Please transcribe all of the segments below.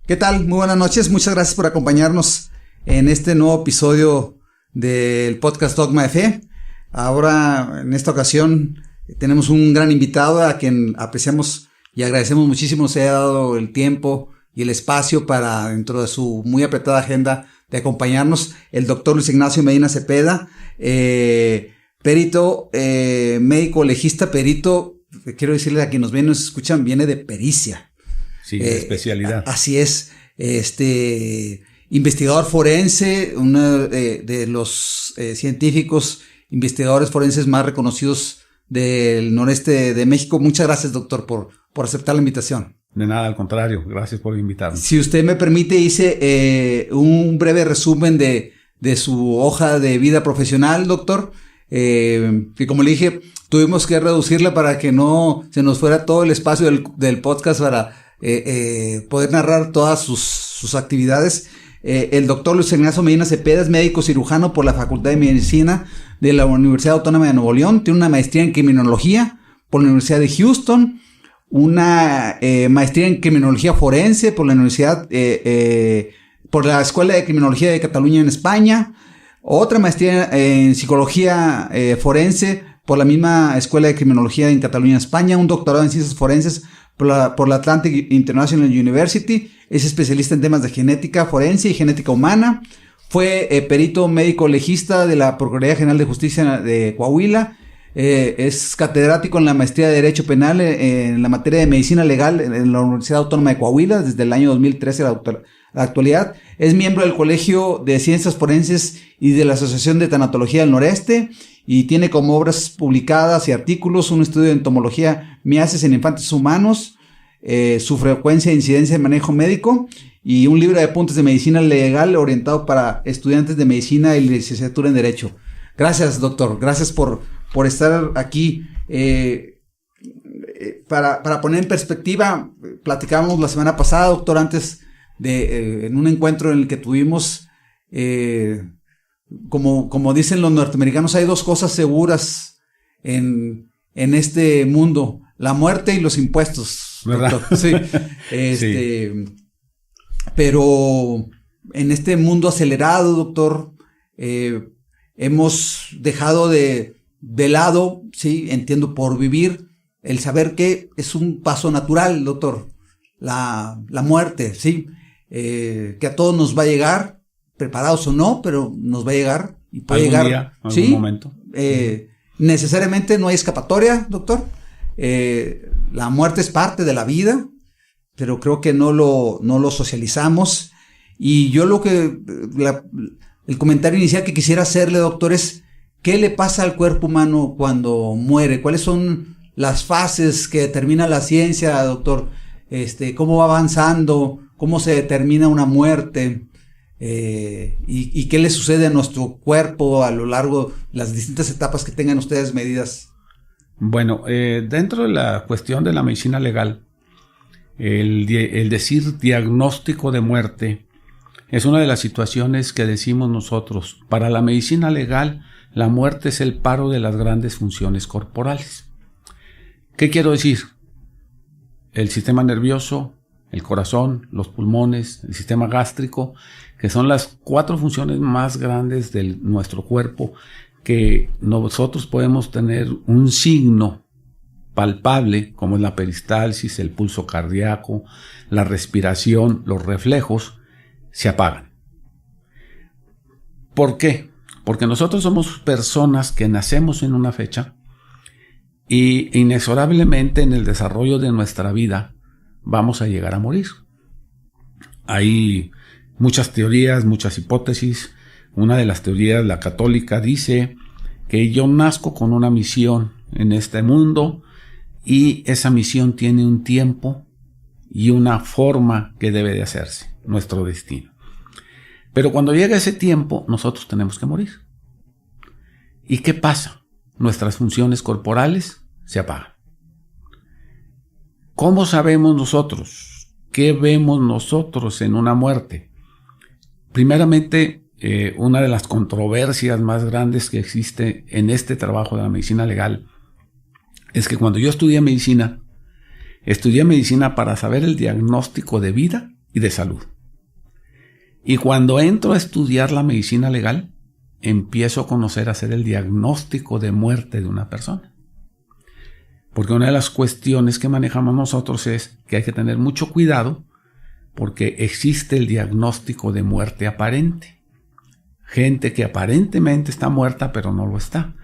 ¿Qué tal? Muy buenas noches. Muchas gracias por acompañarnos en este nuevo episodio del podcast Dogma de Fe. Ahora, en esta ocasión, tenemos un gran invitado a quien apreciamos y agradecemos muchísimo se haya dado el tiempo y el espacio para, dentro de su muy apretada agenda, de acompañarnos, el doctor Luis Ignacio Medina Cepeda, perito, médico legista, perito, quiero decirle a quienes nos ven y nos escuchan, viene de pericia. Sí, de especialidad. Así es, investigador forense, uno de los científicos investigadores forenses más reconocidos del noreste de México. Muchas gracias, doctor, por aceptar la invitación. De nada, al contrario, gracias por invitarme. Si usted me permite, hice un breve resumen de su hoja de vida profesional, doctor, que como le dije, tuvimos que reducirla para que no se nos fuera todo el espacio del podcast para poder narrar todas sus actividades. El doctor Luis Ignacio Medina Cepeda es médico cirujano por la Facultad de Medicina de la Universidad Autónoma de Nuevo León. Tiene una maestría en criminología por la Universidad de Houston, una maestría en criminología forense por la Universidad, por la Escuela de Criminología de Cataluña en España, otra maestría en psicología forense por la misma Escuela de Criminología en Cataluña en España, un doctorado en ciencias forenses por la Atlantic International University. Es especialista en temas de genética forense y genética humana. Fue perito médico legista de la Procuraduría General de Justicia de Coahuila. Es catedrático en la maestría de Derecho Penal en la materia de Medicina Legal en la Universidad Autónoma de Coahuila desde el año 2013 a la actualidad. Es miembro del Colegio de Ciencias Forenses y de la Asociación de Tanatología del Noreste y tiene como obras publicadas y artículos un estudio de entomología miasis en infantes humanos, su frecuencia, incidencia y manejo médico, y un libro de apuntes de medicina legal orientado para estudiantes de medicina y licenciatura en Derecho. Gracias, doctor. Gracias por estar aquí. Para poner en perspectiva, platicábamos la semana pasada, doctor, antes de en un encuentro en el que tuvimos, como dicen los norteamericanos, hay dos cosas seguras en este mundo: la muerte y los impuestos, ¿verdad? Doctor. Sí. Sí. Pero en este mundo acelerado, doctor, hemos dejado de lado, sí, entiendo, por vivir, el saber que es un paso natural, doctor, la muerte, sí, que a todos nos va a llegar, preparados o no, pero nos va a llegar y puede algún llegar, día, algún sí, momento. Necesariamente no hay escapatoria, doctor. La muerte es parte de la vida, pero creo que no lo socializamos. Y yo el comentario inicial que quisiera hacerle, doctor, es ¿qué le pasa al cuerpo humano cuando muere? ¿Cuáles son las fases que determina la ciencia, doctor? ¿Cómo va avanzando? ¿Cómo se determina una muerte? ¿Y qué le sucede a nuestro cuerpo a lo largo de las distintas etapas que tengan ustedes medidas? Bueno, dentro de la cuestión de la medicina legal, el decir diagnóstico de muerte es una de las situaciones que decimos nosotros. Para la medicina legal, la muerte es el paro de las grandes funciones corporales. ¿Qué quiero decir? El sistema nervioso, el corazón, los pulmones, el sistema gástrico, que son las 4 funciones más grandes de nuestro cuerpo, que nosotros podemos tener un signo palpable, como es la peristalsis, el pulso cardíaco, la respiración, los reflejos, se apagan. ¿Por qué? Porque nosotros somos personas que nacemos en una fecha y inexorablemente en el desarrollo de nuestra vida vamos a llegar a morir. Hay muchas teorías, muchas hipótesis. Una de las teorías, la católica, dice que yo nazco con una misión en este mundo y esa misión tiene un tiempo y una forma que debe de hacerse, nuestro destino. Pero cuando llega ese tiempo, nosotros tenemos que morir. ¿Y qué pasa? Nuestras funciones corporales se apagan. ¿Cómo sabemos nosotros? ¿Qué vemos nosotros en una muerte? Primeramente, una de las controversias más grandes que existe en este trabajo de la medicina legal es que cuando yo estudié medicina para saber el diagnóstico de vida y de salud. Y cuando entro a estudiar la medicina legal, empiezo a conocer, a hacer el diagnóstico de muerte de una persona. Porque una de las cuestiones que manejamos nosotros es que hay que tener mucho cuidado porque existe el diagnóstico de muerte aparente. Gente que aparentemente está muerta pero no lo está.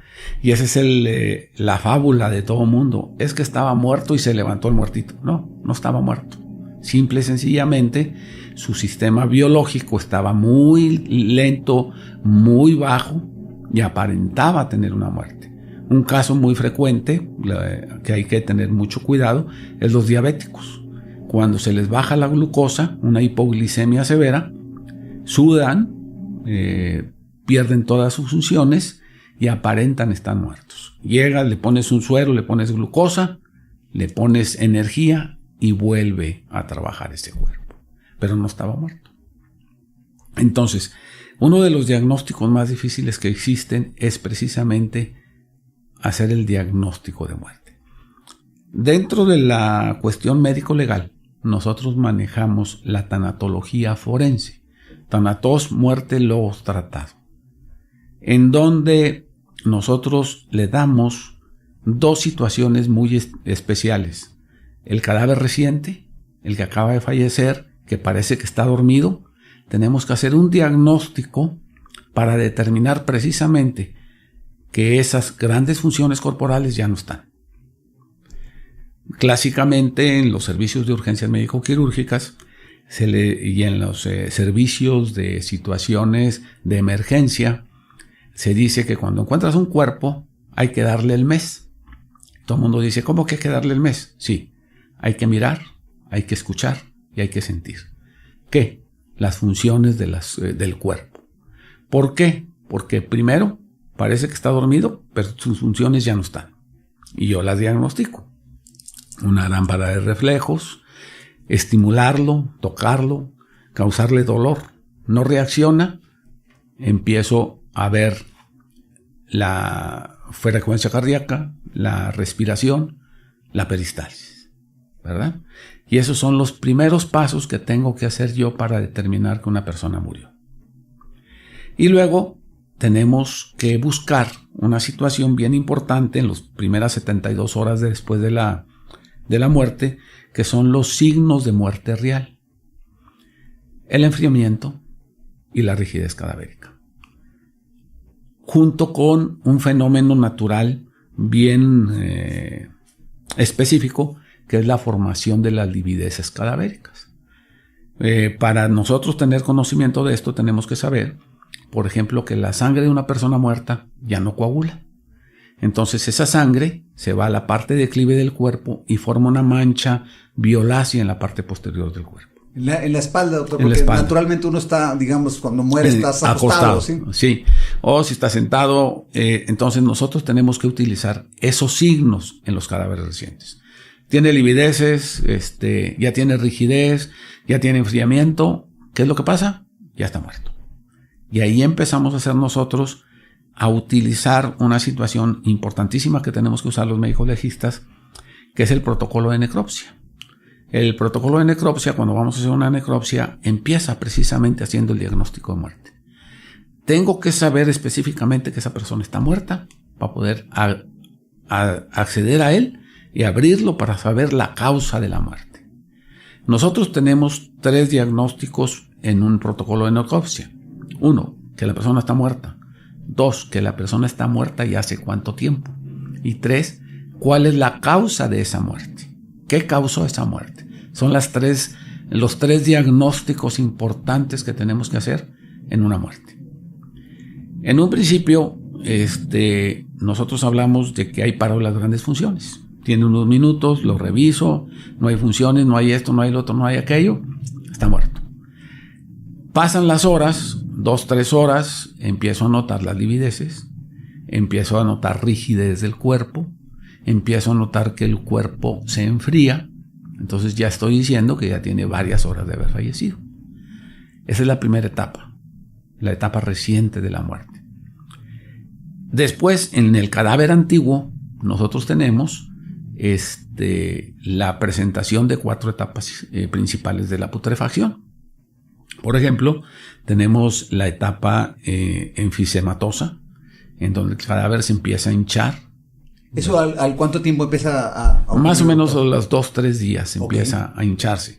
Y esa es la fábula de todo mundo. Es que estaba muerto y se levantó el muertito. No, no estaba muerto. Simple y sencillamente su sistema biológico estaba muy lento, muy bajo y aparentaba tener una muerte. Un caso muy frecuente que hay que tener mucho cuidado es los diabéticos. Cuando se les baja la glucosa, una hipoglicemia severa, sudan, pierden todas sus funciones y aparentan estar muertos. Llegas, le pones un suero, le pones glucosa, le pones energía y vuelve a trabajar ese cuerpo. Pero no estaba muerto. Entonces, uno de los diagnósticos más difíciles que existen es precisamente hacer el diagnóstico de muerte. Dentro de la cuestión médico-legal, nosotros manejamos la tanatología forense. Thanatos, muerte, logos, tratado. En donde nosotros le damos dos situaciones muy especiales. El cadáver reciente, el que acaba de fallecer, que parece que está dormido, tenemos que hacer un diagnóstico para determinar precisamente que esas grandes funciones corporales ya no están. Clásicamente en los servicios de urgencias médico-quirúrgicas y en los servicios de situaciones de emergencia se dice que cuando encuentras un cuerpo hay que darle el mes. Todo el mundo dice, ¿cómo que hay que darle el mes? Sí, hay que mirar, hay que escuchar y hay que sentir. ¿Qué? Las funciones del cuerpo. ¿Por qué? Porque primero parece que está dormido, pero sus funciones ya no están. Y yo las diagnostico. Una lámpara de reflejos, estimularlo, tocarlo, causarle dolor. No reacciona, empiezo a ver la frecuencia cardíaca, la respiración, la peristalsis, ¿verdad? Y esos son los primeros pasos que tengo que hacer yo para determinar que una persona murió. Y luego tenemos que buscar una situación bien importante en las primeras 72 horas después de la muerte, que son los signos de muerte real. El enfriamiento y la rigidez cadavérica. Junto con un fenómeno natural bien específico, que es la formación de las livideces cadavéricas. Para nosotros tener conocimiento de esto, tenemos que saber, por ejemplo, que la sangre de una persona muerta ya no coagula. Entonces esa sangre se va a la parte declive del cuerpo y forma una mancha violácea en la parte posterior del cuerpo. En la espalda, doctor, porque naturalmente uno está, digamos, cuando muere estás acostado, ¿sí? Sí, o si está sentado, entonces nosotros tenemos que utilizar esos signos en los cadáveres recientes. Tiene livideces, ya tiene rigidez, ya tiene enfriamiento. ¿Qué es lo que pasa? Ya está muerto. Y ahí empezamos a hacer nosotros a utilizar una situación importantísima que tenemos que usar los médicos legistas, que es el protocolo de necropsia. El protocolo de necropsia, cuando vamos a hacer una necropsia, empieza precisamente haciendo el diagnóstico de muerte. Tengo que saber específicamente que esa persona está muerta para poder acceder a él y abrirlo para saber la causa de la muerte. Nosotros tenemos 3 diagnósticos en un protocolo de necropsia. 1, que la persona está muerta. 2, que la persona está muerta y hace cuánto tiempo. Y 3, cuál es la causa de esa muerte. ¿Qué causó esa muerte? Son los 3 diagnósticos importantes que tenemos que hacer en una muerte. En un principio, nosotros hablamos de que hay paro de las grandes funciones. Tiene unos minutos, lo reviso, no hay funciones, no hay esto, no hay lo otro, no hay aquello, está muerto. Pasan las horas, 2-3 horas, empiezo a notar las livideces, empiezo a notar rigidez del cuerpo, empiezo a notar que el cuerpo se enfría, entonces ya estoy diciendo que ya tiene varias horas de haber fallecido. Esa es la primera etapa, la etapa reciente de la muerte. Después, en el cadáver antiguo, nosotros tenemos la presentación de 4 etapas principales de la putrefacción. Por ejemplo, tenemos la etapa enfisematosa, en donde el cadáver se empieza a hinchar. ¿Eso al cuánto tiempo empieza a Más o menos a los 2-3 días empieza a hincharse.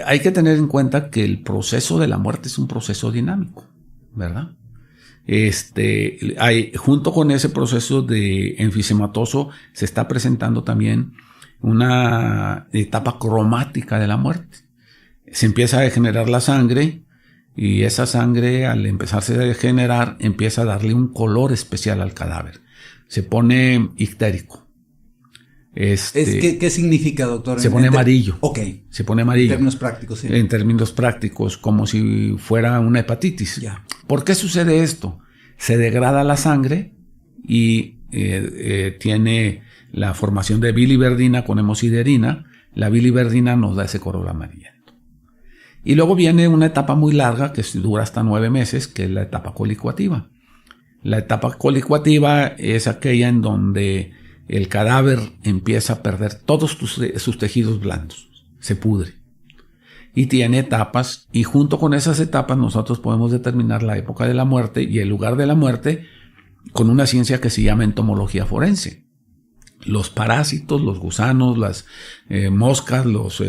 Hay que tener en cuenta que el proceso de la muerte es un proceso dinámico, ¿verdad? Junto con ese proceso de enfisematoso se está presentando también una etapa cromática de la muerte. Se empieza a degenerar la sangre y esa sangre, al empezarse a degenerar, empieza a darle un color especial al cadáver. Se pone ictérico. ¿Qué significa, doctor? Se pone amarillo. Ok. Se pone amarillo. En términos prácticos, sí. En términos prácticos, como si fuera una hepatitis. Ya. ¿Por qué sucede esto? Se degrada la sangre y tiene la formación de biliverdina con hemosiderina. La biliverdina nos da ese color amarillento. Y luego viene una etapa muy larga que dura hasta 9 meses, que es la etapa colicuativa. La etapa colicuativa es aquella en donde el cadáver empieza a perder todos sus tejidos blandos, se pudre. Y tiene etapas, y junto con esas etapas nosotros podemos determinar la época de la muerte y el lugar de la muerte con una ciencia que se llama entomología forense. Los parásitos, los gusanos, las moscas, los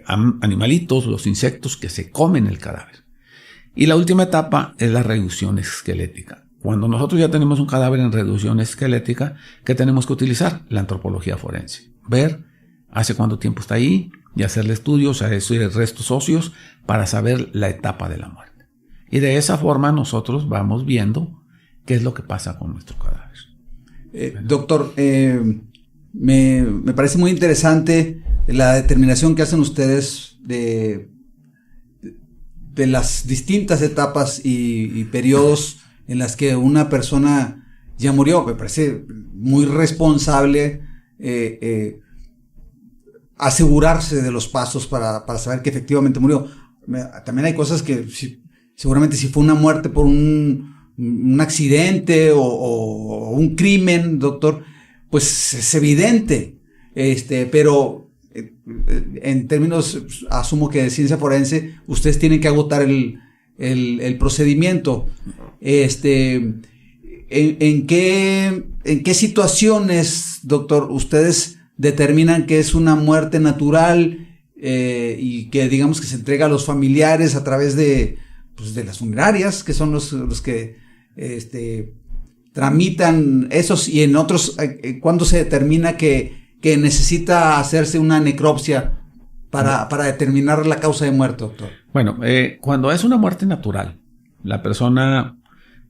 animalitos, los insectos que se comen el cadáver. Y la última etapa es la reducción esquelética. Cuando nosotros ya tenemos un cadáver en reducción esquelética, ¿qué tenemos que utilizar? La antropología forense. Ver hace cuánto tiempo está ahí y hacerle estudios a esos restos óseos para saber la etapa de la muerte. Y de esa forma nosotros vamos viendo qué es lo que pasa con nuestro cadáver. Doctor, me parece muy interesante la determinación que hacen ustedes de las distintas etapas y periodos en las que una persona ya murió. Me parece muy responsable asegurarse de los pasos para saber que efectivamente murió. También hay cosas que seguramente si fue una muerte por un accidente o un crimen, doctor, pues es evidente, pero en términos, asumo que de ciencia forense, ustedes tienen que agotar el procedimiento. ¿En qué situaciones, doctor, ustedes determinan que es una muerte natural y que digamos que se entrega a los familiares a través de las funerarias, que son los que tramitan esos, y en otros, ¿cuándo se determina que necesita hacerse una necropsia para determinar la causa de muerte, doctor? Bueno, cuando es una muerte natural, la persona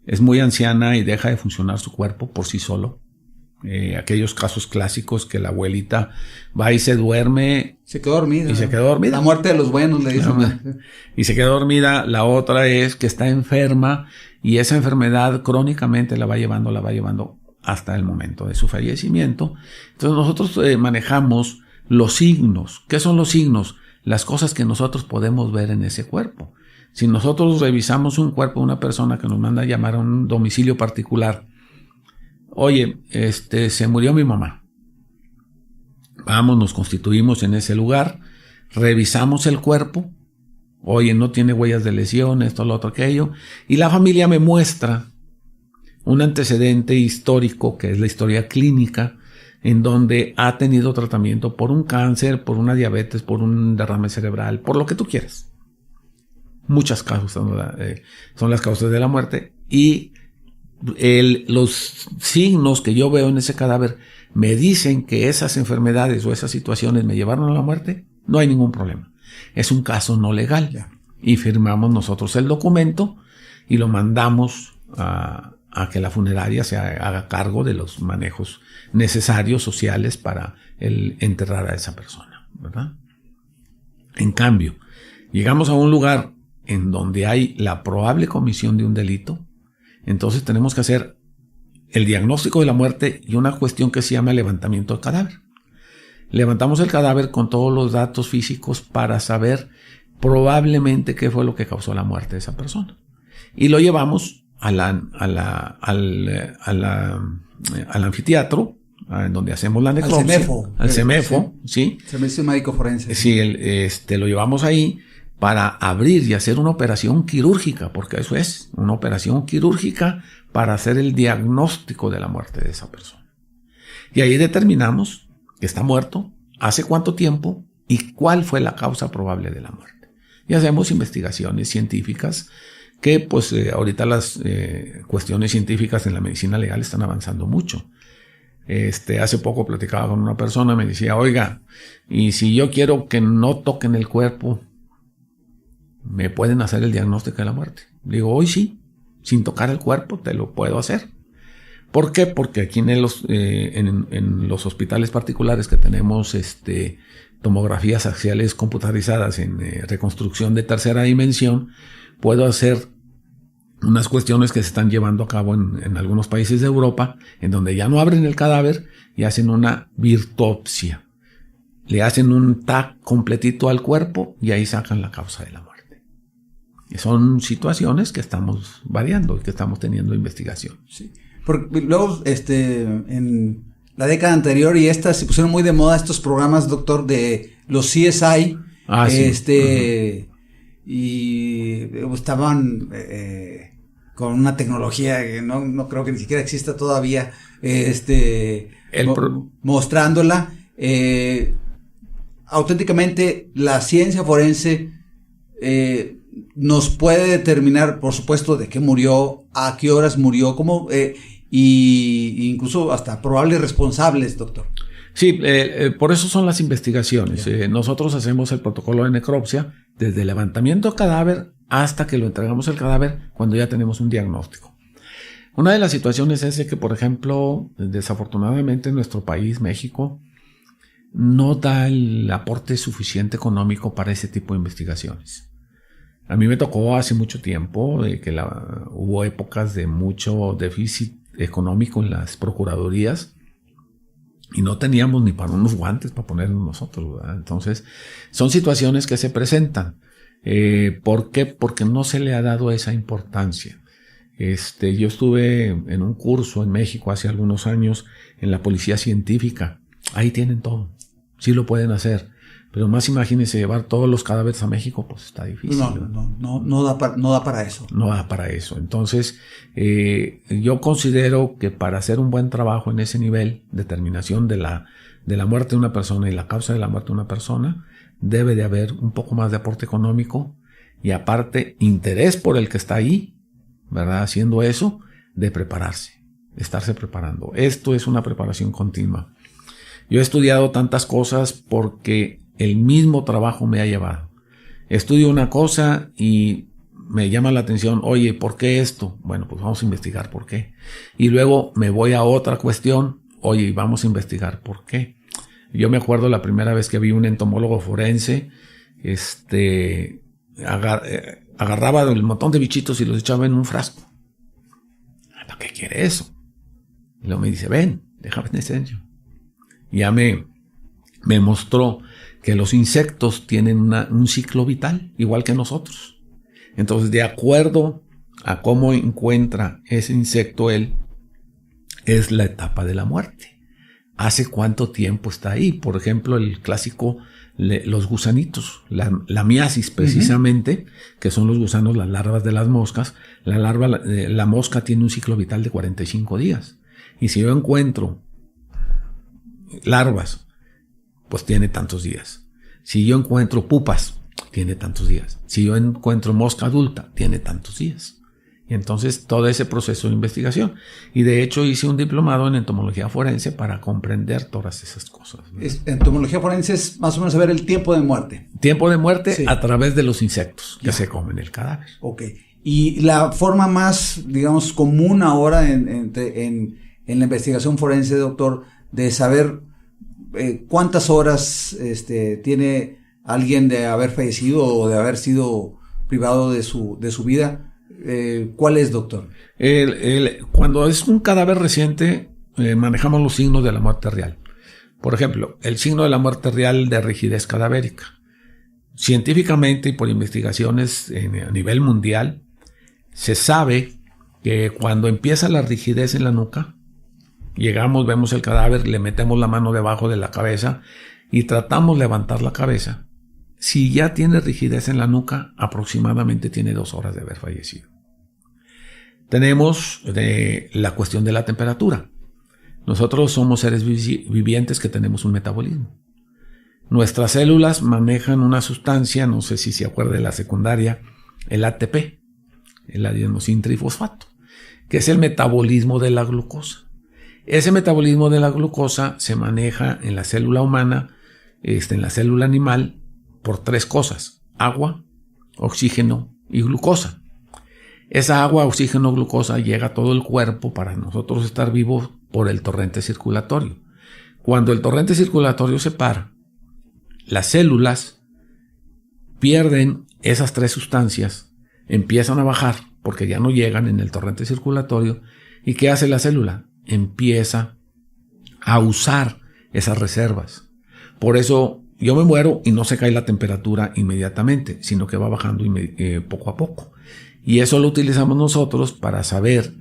es muy anciana y deja de funcionar su cuerpo por sí solo. Aquellos casos clásicos que la abuelita va y se duerme. Se quedó dormida. Y se quedó dormida. La muerte de los buenos, le dicen. No, y se quedó dormida. La otra es que está enferma y esa enfermedad crónicamente la va llevando hasta el momento de su fallecimiento. Entonces nosotros manejamos los signos. ¿Qué son los signos? Las cosas que nosotros podemos ver en ese cuerpo. Si nosotros revisamos un cuerpo de una persona que nos manda a llamar a un domicilio particular, oye, se murió mi mamá. Vamos, nos constituimos en ese lugar, revisamos el cuerpo, oye, no tiene huellas de lesión, esto, lo otro, aquello, y la familia me muestra un antecedente histórico, que es la historia clínica, en donde ha tenido tratamiento por un cáncer, por una diabetes, por un derrame cerebral, por lo que tú quieras. Muchas causas son las causas de la muerte, y los signos que yo veo en ese cadáver me dicen que esas enfermedades o esas situaciones me llevaron a la muerte. No hay ningún problema. Es un caso no legal. Ya. Y firmamos nosotros el documento y lo mandamos a que la funeraria se haga cargo de los manejos necesarios sociales para enterrar a esa persona, ¿verdad? En cambio, llegamos a un lugar en donde hay la probable comisión de un delito. Entonces tenemos que hacer el diagnóstico de la muerte y una cuestión que se llama levantamiento del cadáver. Levantamos el cadáver con todos los datos físicos para saber probablemente qué fue lo que causó la muerte de esa persona. Y lo llevamos al anfiteatro, en donde hacemos la necropsia. Al CEMEFO, ¿sí? Servicio Médico Forense. Sí, lo llevamos ahí para abrir y hacer una operación quirúrgica, porque eso es una operación quirúrgica para hacer el diagnóstico de la muerte de esa persona. Y ahí determinamos que está muerto, hace cuánto tiempo y cuál fue la causa probable de la muerte. Y hacemos investigaciones científicas que pues ahorita las cuestiones científicas en la medicina legal están avanzando mucho. Hace poco platicaba con una persona, me decía, oiga, y si yo quiero que no toquen el cuerpo, ¿me pueden hacer el diagnóstico de la muerte? Digo, hoy sí, sin tocar el cuerpo te lo puedo hacer. ¿Por qué? Porque aquí en los hospitales particulares que tenemos tomografías axiales computarizadas en reconstrucción de tercera dimensión, puedo hacer unas cuestiones que se están llevando a cabo en algunos países de Europa, en donde ya no abren el cadáver y hacen una virtopsia. Le hacen un TAC completito al cuerpo y ahí sacan la causa de la muerte. Y son situaciones que estamos variando y que estamos teniendo investigación. Sí. Porque luego, en la década anterior y esta se pusieron muy de moda estos programas, doctor, de los CSI. Sí. Y estaban con una tecnología que no creo que ni siquiera exista todavía, mostrándola. Auténticamente la ciencia forense nos puede determinar, por supuesto, de qué murió, a qué horas murió, cómo, y incluso hasta probables responsables, doctor. Sí, por eso son las investigaciones. Nosotros hacemos el protocolo de necropsia desde el levantamiento del cadáver hasta que lo entregamos el cadáver cuando ya tenemos un diagnóstico. Una de las situaciones es de que, por ejemplo, desafortunadamente en nuestro país, México, no da el aporte suficiente económico para ese tipo de investigaciones. A mí me tocó hace mucho tiempo que hubo épocas de mucho déficit económico en las procuradurías y no teníamos ni para unos guantes para ponernos nosotros, ¿verdad? Entonces, son situaciones que se presentan. ¿Por qué? Porque no se le ha dado esa importancia. Yo estuve en un curso en México hace algunos años en la policía científica. Ahí tienen todo. Sí lo pueden hacer. Pero más imagínense llevar todos los cadáveres a México, pues está difícil. No da para eso. No da para eso. Entonces, yo considero que para hacer un buen trabajo en ese nivel, determinación de la muerte de una persona y la causa de la muerte de una persona, debe de haber un poco más de aporte económico y aparte interés por el que está ahí, ¿verdad? Haciendo eso, de prepararse, estarse preparando. Esto es una preparación continua. Yo he estudiado tantas cosas porque el mismo trabajo me ha llevado. Estudio una cosa y me llama la atención, oye, ¿por qué esto? Bueno, pues vamos a investigar por qué. Y luego me voy a otra cuestión, oye, vamos a investigar por qué. Yo me acuerdo la primera vez que vi un entomólogo forense, agarraba el montón de bichitos y los echaba en un frasco. ¿Para qué quiere eso? Y luego me dice, ven, déjame enseñar. Y ya me mostró que los insectos tienen un ciclo vital, igual que nosotros. Entonces, de acuerdo a cómo encuentra ese insecto él, es la etapa de la muerte. ¿Hace cuánto tiempo está ahí? Por ejemplo, el clásico, los gusanitos, la miasis precisamente, que son los gusanos, las larvas de las moscas. La mosca tiene un ciclo vital de 45 días. Y si yo encuentro larvas, pues tiene tantos días. Si yo encuentro pupas, tiene tantos días. Si yo encuentro mosca adulta, tiene tantos días. Y entonces todo ese proceso de investigación. Y de hecho hice un diplomado en entomología forense para comprender todas esas cosas, ¿no? Entomología forense es más o menos saber el tiempo de muerte. Tiempo de muerte, sí, a través de los insectos que se comen el cadáver. Ok. Y la forma más, digamos, común ahora en la investigación forense, doctor, de saber cuántas horas tiene alguien de haber fallecido o de haber sido privado de su vida, ¿cuál es, doctor? Cuando es un cadáver reciente, manejamos los signos de la muerte real. Por ejemplo, el signo de la muerte real de rigidez cadavérica. Científicamente y por investigaciones a nivel mundial, se sabe que cuando empieza la rigidez en la nuca, llegamos, vemos el cadáver, le metemos la mano debajo de la cabeza y tratamos de levantar la cabeza. si ya tiene rigidez en la nuca, aproximadamente tiene 2 horas de haber fallecido. Tenemos la cuestión de la temperatura. Nosotros somos seres vivientes que tenemos un metabolismo. Nuestras células manejan una sustancia, no sé si se acuerda de la secundaria, el ATP, el adenosín trifosfato, que es el metabolismo de la glucosa. Ese metabolismo de la glucosa se maneja en la célula humana, en la célula animal, por 3 cosas: agua, oxígeno y glucosa. Esa agua, oxígeno, glucosa llega a todo el cuerpo para nosotros estar vivos por el torrente circulatorio. Cuando el torrente circulatorio se para, las células pierden esas 3 sustancias, empiezan a bajar porque ya no llegan en el torrente circulatorio. ¿Y qué hace la célula? Empieza a usar esas reservas. Por eso yo me muero y no se cae la temperatura inmediatamente, sino que va bajando poco a poco. Y eso lo utilizamos nosotros para saber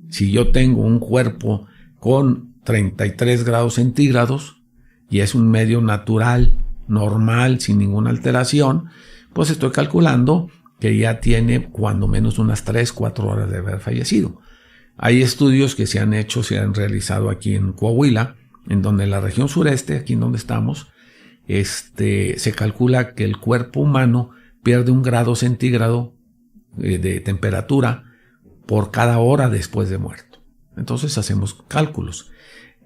si yo tengo un cuerpo con 33 grados centígrados y es un medio natural, normal, sin ninguna alteración, pues estoy calculando que ya tiene cuando menos unas 3-4 horas de haber fallecido. Hay estudios que se han realizado aquí en Coahuila, en donde en la región sureste, aquí en donde estamos, se calcula que el cuerpo humano pierde 1 grado centígrado de temperatura por cada hora después de muerto. Entonces hacemos cálculos.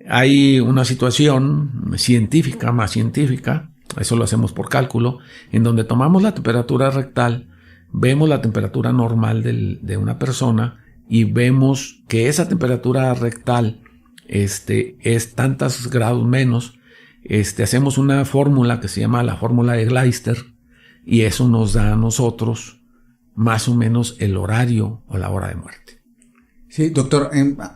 Hay una situación científica, más científica, eso lo hacemos por cálculo, en donde tomamos la temperatura rectal, vemos la temperatura normal de una persona y vemos que esa temperatura rectal es tantos grados menos. Hacemos una fórmula que se llama la fórmula de Gleister y eso nos da a nosotros más o menos el horario o la hora de muerte. Sí, doctor,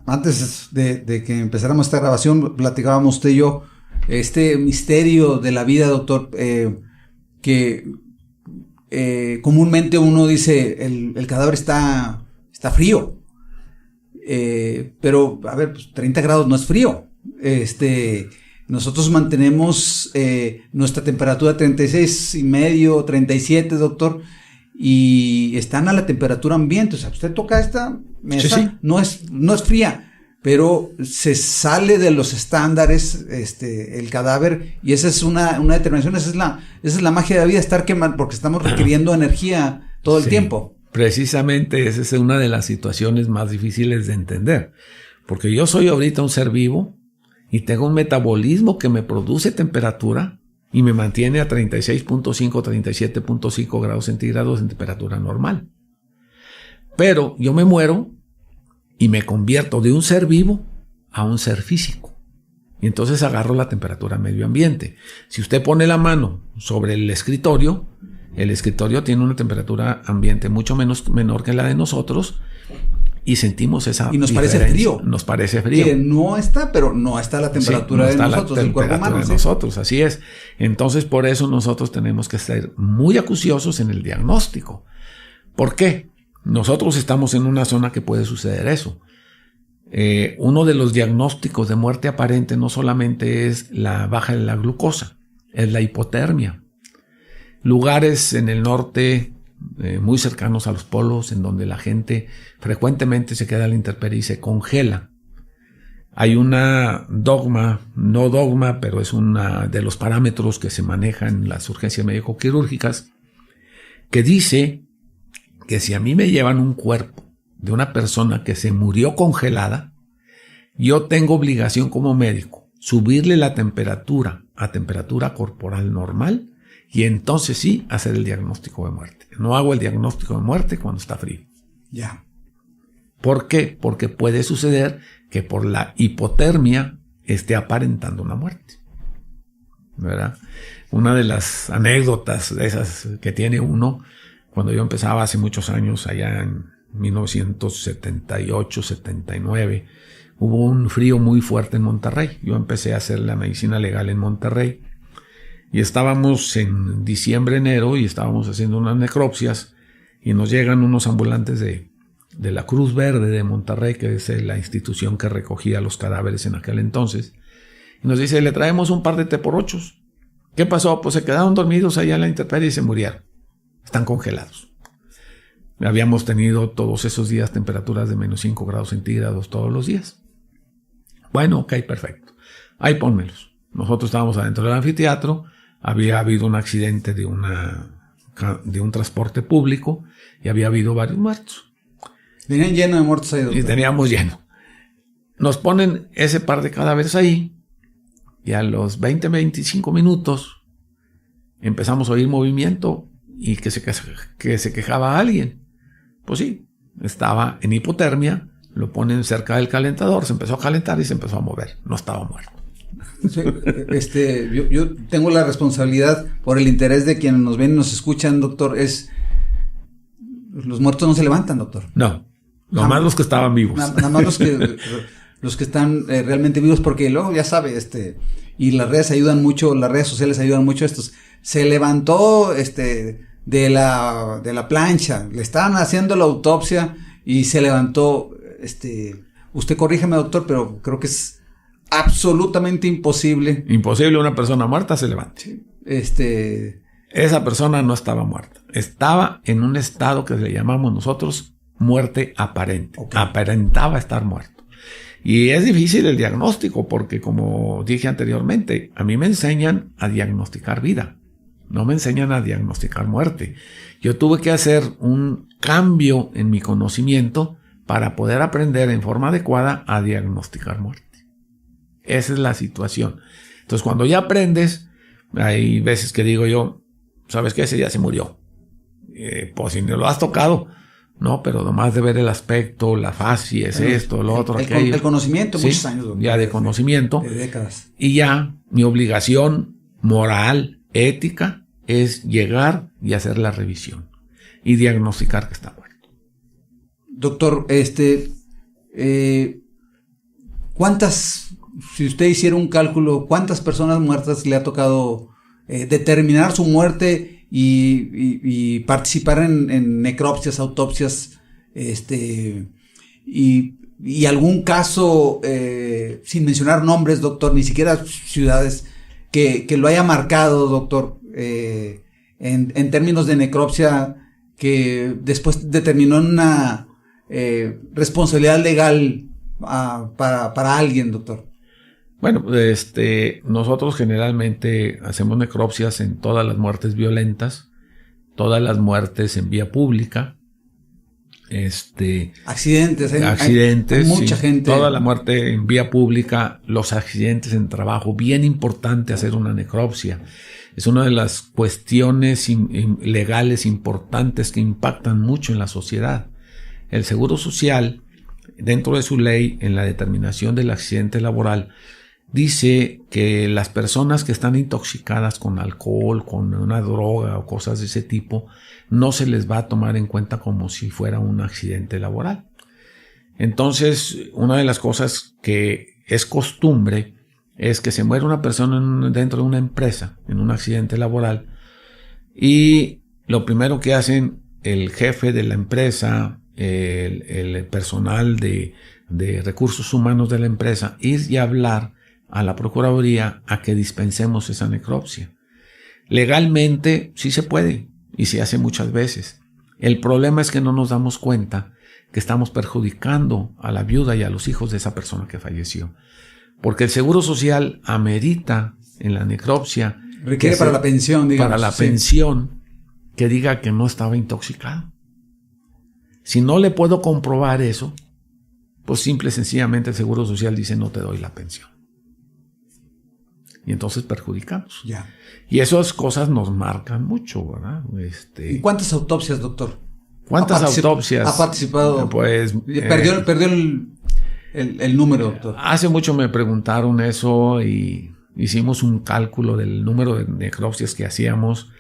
antes de que empezáramos esta grabación, platicábamos usted y yo este misterio de la vida, doctor, que comúnmente uno dice el cadáver está frío, pero a ver, pues 30 grados no es frío. Nosotros mantenemos nuestra temperatura 36.5, 37, doctor, y están a la temperatura ambiente. O sea, usted toca esta mesa, sí. No es fría, pero se sale de los estándares el cadáver, y esa es una determinación, esa es la magia de la vida, estar quemando, porque estamos requiriendo energía todo el tiempo. Precisamente esa es una de las situaciones más difíciles de entender, porque yo soy ahorita un ser vivo y tengo un metabolismo que me produce temperatura y me mantiene a 36.5, 37.5 grados centígrados en temperatura normal. Pero yo me muero y me convierto de un ser vivo a un ser físico. Y entonces agarro la temperatura medio ambiente. Si usted pone la mano sobre el escritorio tiene una temperatura ambiente mucho menor que la de nosotros, y sentimos esa y nos diferencia. Parece frío. Nos parece frío. Que no está, pero no está la temperatura de nosotros, del cuerpo humano. De nosotros, así es. Entonces, por eso nosotros tenemos que ser muy acuciosos en el diagnóstico. ¿Por qué? Nosotros estamos en una zona que puede suceder eso. Uno de los diagnósticos de muerte aparente no solamente es la baja de la glucosa, es la hipotermia. Lugares en el norte muy cercanos a los polos, en donde la gente frecuentemente se queda a la intemperie y se congela. Hay una no dogma, pero es una de los parámetros que se manejan en las urgencias médico-quirúrgicas, que dice que si a mí me llevan un cuerpo de una persona que se murió congelada, yo tengo obligación como médico subirle la temperatura a temperatura corporal normal, y entonces sí hacer el diagnóstico de muerte. No hago el diagnóstico de muerte cuando está frío. Ya. ¿Por qué? Porque puede suceder que por la hipotermia esté aparentando una muerte, ¿verdad? Una de las anécdotas de esas que tiene uno, cuando yo empezaba hace muchos años, allá en 1978, 79, hubo un frío muy fuerte en Monterrey. Yo empecé a hacer la medicina legal en Monterrey. Y estábamos en diciembre, enero, y estábamos haciendo unas necropsias, y nos llegan unos ambulantes de la Cruz Verde de Monterrey, que es la institución que recogía los cadáveres en aquel entonces, y nos dice, le traemos un par de T por 8. ¿Qué pasó? Pues se quedaron dormidos allá en la intemperie y se murieron. Están congelados. Habíamos tenido todos esos días temperaturas de menos 5 grados centígrados todos los días. Bueno, ok, perfecto. Ahí pónmelos. Nosotros estábamos adentro del anfiteatro. Había habido un accidente de un transporte público y había habido varios muertos. Tenían lleno de muertos ahí, doctor. Y teníamos lleno. Nos ponen ese par de cadáveres ahí y a los 20-25 minutos empezamos a oír movimiento y que se quejaba alguien. Pues sí, estaba en hipotermia, lo ponen cerca del calentador, se empezó a calentar y se empezó a mover. No estaba muerto. Sí, yo tengo la responsabilidad por el interés de quienes nos ven y nos escuchan, doctor, los muertos no se levantan, doctor. No, nomás los que estaban vivos. Nada más los que están realmente vivos, porque luego ya sabe, y las redes ayudan mucho, las redes sociales ayudan mucho a estos. Se levantó, de la plancha, le estaban haciendo la autopsia y se levantó, usted corrígeme, doctor, pero creo que es absolutamente imposible. Imposible una persona muerta se levante. Esa persona no estaba muerta. Estaba en un estado que le llamamos nosotros muerte aparente. Okay. Aparentaba estar muerto. Y es difícil el diagnóstico porque, como dije anteriormente, a mí me enseñan a diagnosticar vida. No me enseñan a diagnosticar muerte. Yo tuve que hacer un cambio en mi conocimiento para poder aprender en forma adecuada a diagnosticar muerte. Esa es la situación. Entonces, cuando ya aprendes, hay veces que digo yo, ¿sabes qué? Ese ya se murió. Pues si no lo has tocado, no, pero nomás de ver el aspecto, la fascia, es esto, lo otro, aquello. El conocimiento, sí, muchos años. Ya de conocimiento. De décadas. Y ya mi obligación moral, ética, es llegar y hacer la revisión y diagnosticar que está muerto. Doctor, si usted hiciera un cálculo, ¿cuántas personas muertas le ha tocado determinar su muerte y participar en necropsias, autopsias, y algún caso, sin mencionar nombres, doctor, ni siquiera ciudades, que lo haya marcado, doctor, en términos de necropsia, que después determinó una responsabilidad legal para alguien, doctor? Bueno, nosotros generalmente hacemos necropsias en todas las muertes violentas, todas las muertes en vía pública, accidentes, hay mucha gente. Toda la muerte en vía pública, los accidentes en trabajo, bien importante hacer una necropsia. Es una de las cuestiones legales importantes que impactan mucho en la sociedad. El Seguro Social, dentro de su ley, en la determinación del accidente laboral, dice que las personas que están intoxicadas con alcohol, con una droga o cosas de ese tipo, no se les va a tomar en cuenta como si fuera un accidente laboral. Entonces, una de las cosas que es costumbre es que se muere una persona dentro de una empresa, en un accidente laboral, y lo primero que hacen el jefe de la empresa, el personal de recursos humanos de la empresa, ir y hablar a la Procuraduría a que dispensemos esa necropsia. Legalmente sí se puede y se hace muchas veces. El problema es que no nos damos cuenta que estamos perjudicando a la viuda y a los hijos de esa persona que falleció. Porque el Seguro Social amerita en la necropsia... Requiere para la pensión, digamos. Para la pensión, que diga que no estaba intoxicado. Si no le puedo comprobar eso, pues simple y sencillamente el Seguro Social dice no te doy la pensión. Y entonces perjudicamos. Ya. Y esas cosas nos marcan mucho, ¿verdad? ¿Y cuántas autopsias, doctor? ¿Cuántas autopsias? ¿Ha participado? Pues... Perdió el número, doctor. Hace mucho me preguntaron eso y hicimos un cálculo del número de necropsias que hacíamos.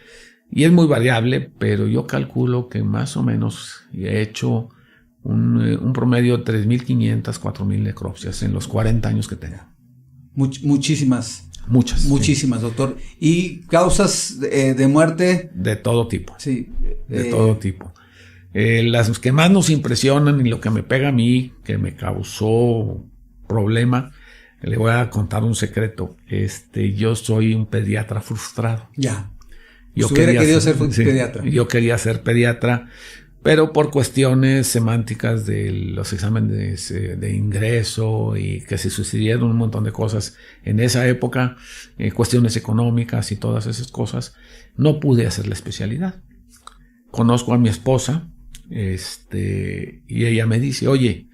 Y es muy variable, pero yo calculo que más o menos he hecho un promedio de 3.500, 4.000 necropsias en los 40 años que tengo. Muchísimas. Muchísimas, sí. Doctor. ¿Y causas de muerte? De todo tipo. Sí. De todo tipo. Las que más nos impresionan y lo que me pega a mí, que me causó problema, Le voy a contar un secreto. Yo soy un pediatra frustrado. Ya. Yo hubiera querido ser pediatra. Yo quería ser pediatra, pero por cuestiones semánticas de los exámenes de ingreso y que se sucedieron un montón de cosas en esa época, cuestiones económicas y todas esas cosas, no pude hacer la especialidad. Conozco a mi esposa, y ella me dice, oye,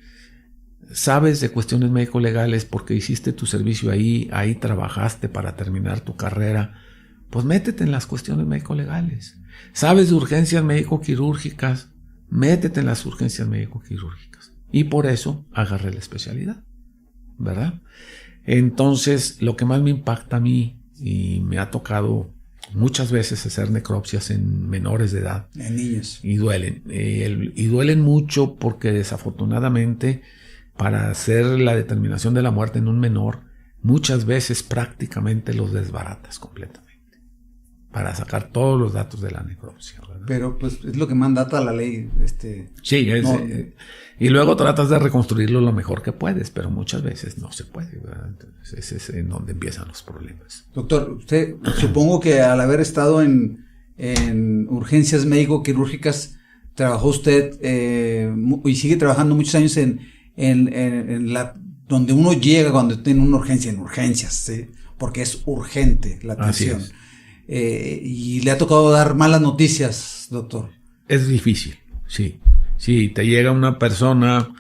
¿sabes de cuestiones médico-legales porque hiciste tu servicio ahí trabajaste para terminar tu carrera? Pues métete en las cuestiones médico-legales. ¿Sabes de urgencias médico-quirúrgicas? Métete en las urgencias médico-quirúrgicas. Y por eso agarré la especialidad, ¿verdad? Entonces, lo que más me impacta a mí, y me ha tocado muchas veces hacer necropsias en menores de edad. En niños. Y duelen. Y duelen mucho porque desafortunadamente, para hacer la determinación de la muerte en un menor, muchas veces prácticamente los desbaratas completamente para sacar todos los datos de la necropsia, ¿verdad? Pero pues es lo que mandata la ley. Sí, no, y luego tratas de reconstruirlo lo mejor que puedes, pero muchas veces no se puede, ¿verdad? Entonces ese es en donde empiezan los problemas. Doctor, usted supongo que al haber estado en urgencias médico-quirúrgicas, trabajó usted y sigue trabajando muchos años en donde uno llega cuando tiene una urgencia, en urgencias, ¿sí? Porque es urgente la atención. Y le ha tocado dar malas noticias, doctor. Es difícil, sí. Sí, te llega una persona,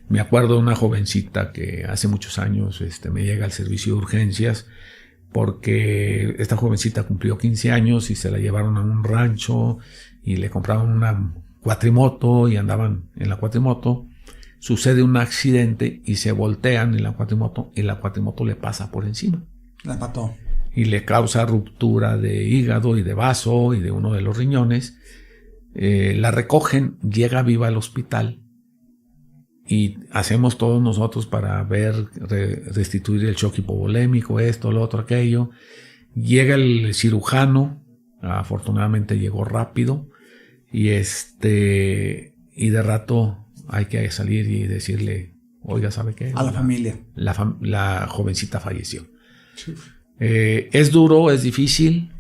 me acuerdo de una jovencita que hace muchos años me llega al servicio de urgencias porque esta jovencita cumplió 15 años y se la llevaron a un rancho y le compraron una cuatrimoto y andaban en la cuatrimoto. Sucede un accidente y se voltean en la cuatrimoto y la cuatrimoto le pasa por encima. La mató. Y le causa ruptura de hígado y de vaso y de uno de los riñones. La recogen, llega viva al hospital y hacemos todos nosotros para restituir el shock hipovolémico, esto, lo otro, aquello. Llega el cirujano, afortunadamente llegó rápido y de rato hay que salir y decirle, oiga, ¿sabe qué? A la familia. La jovencita falleció. Sí. Es duro, es difícil,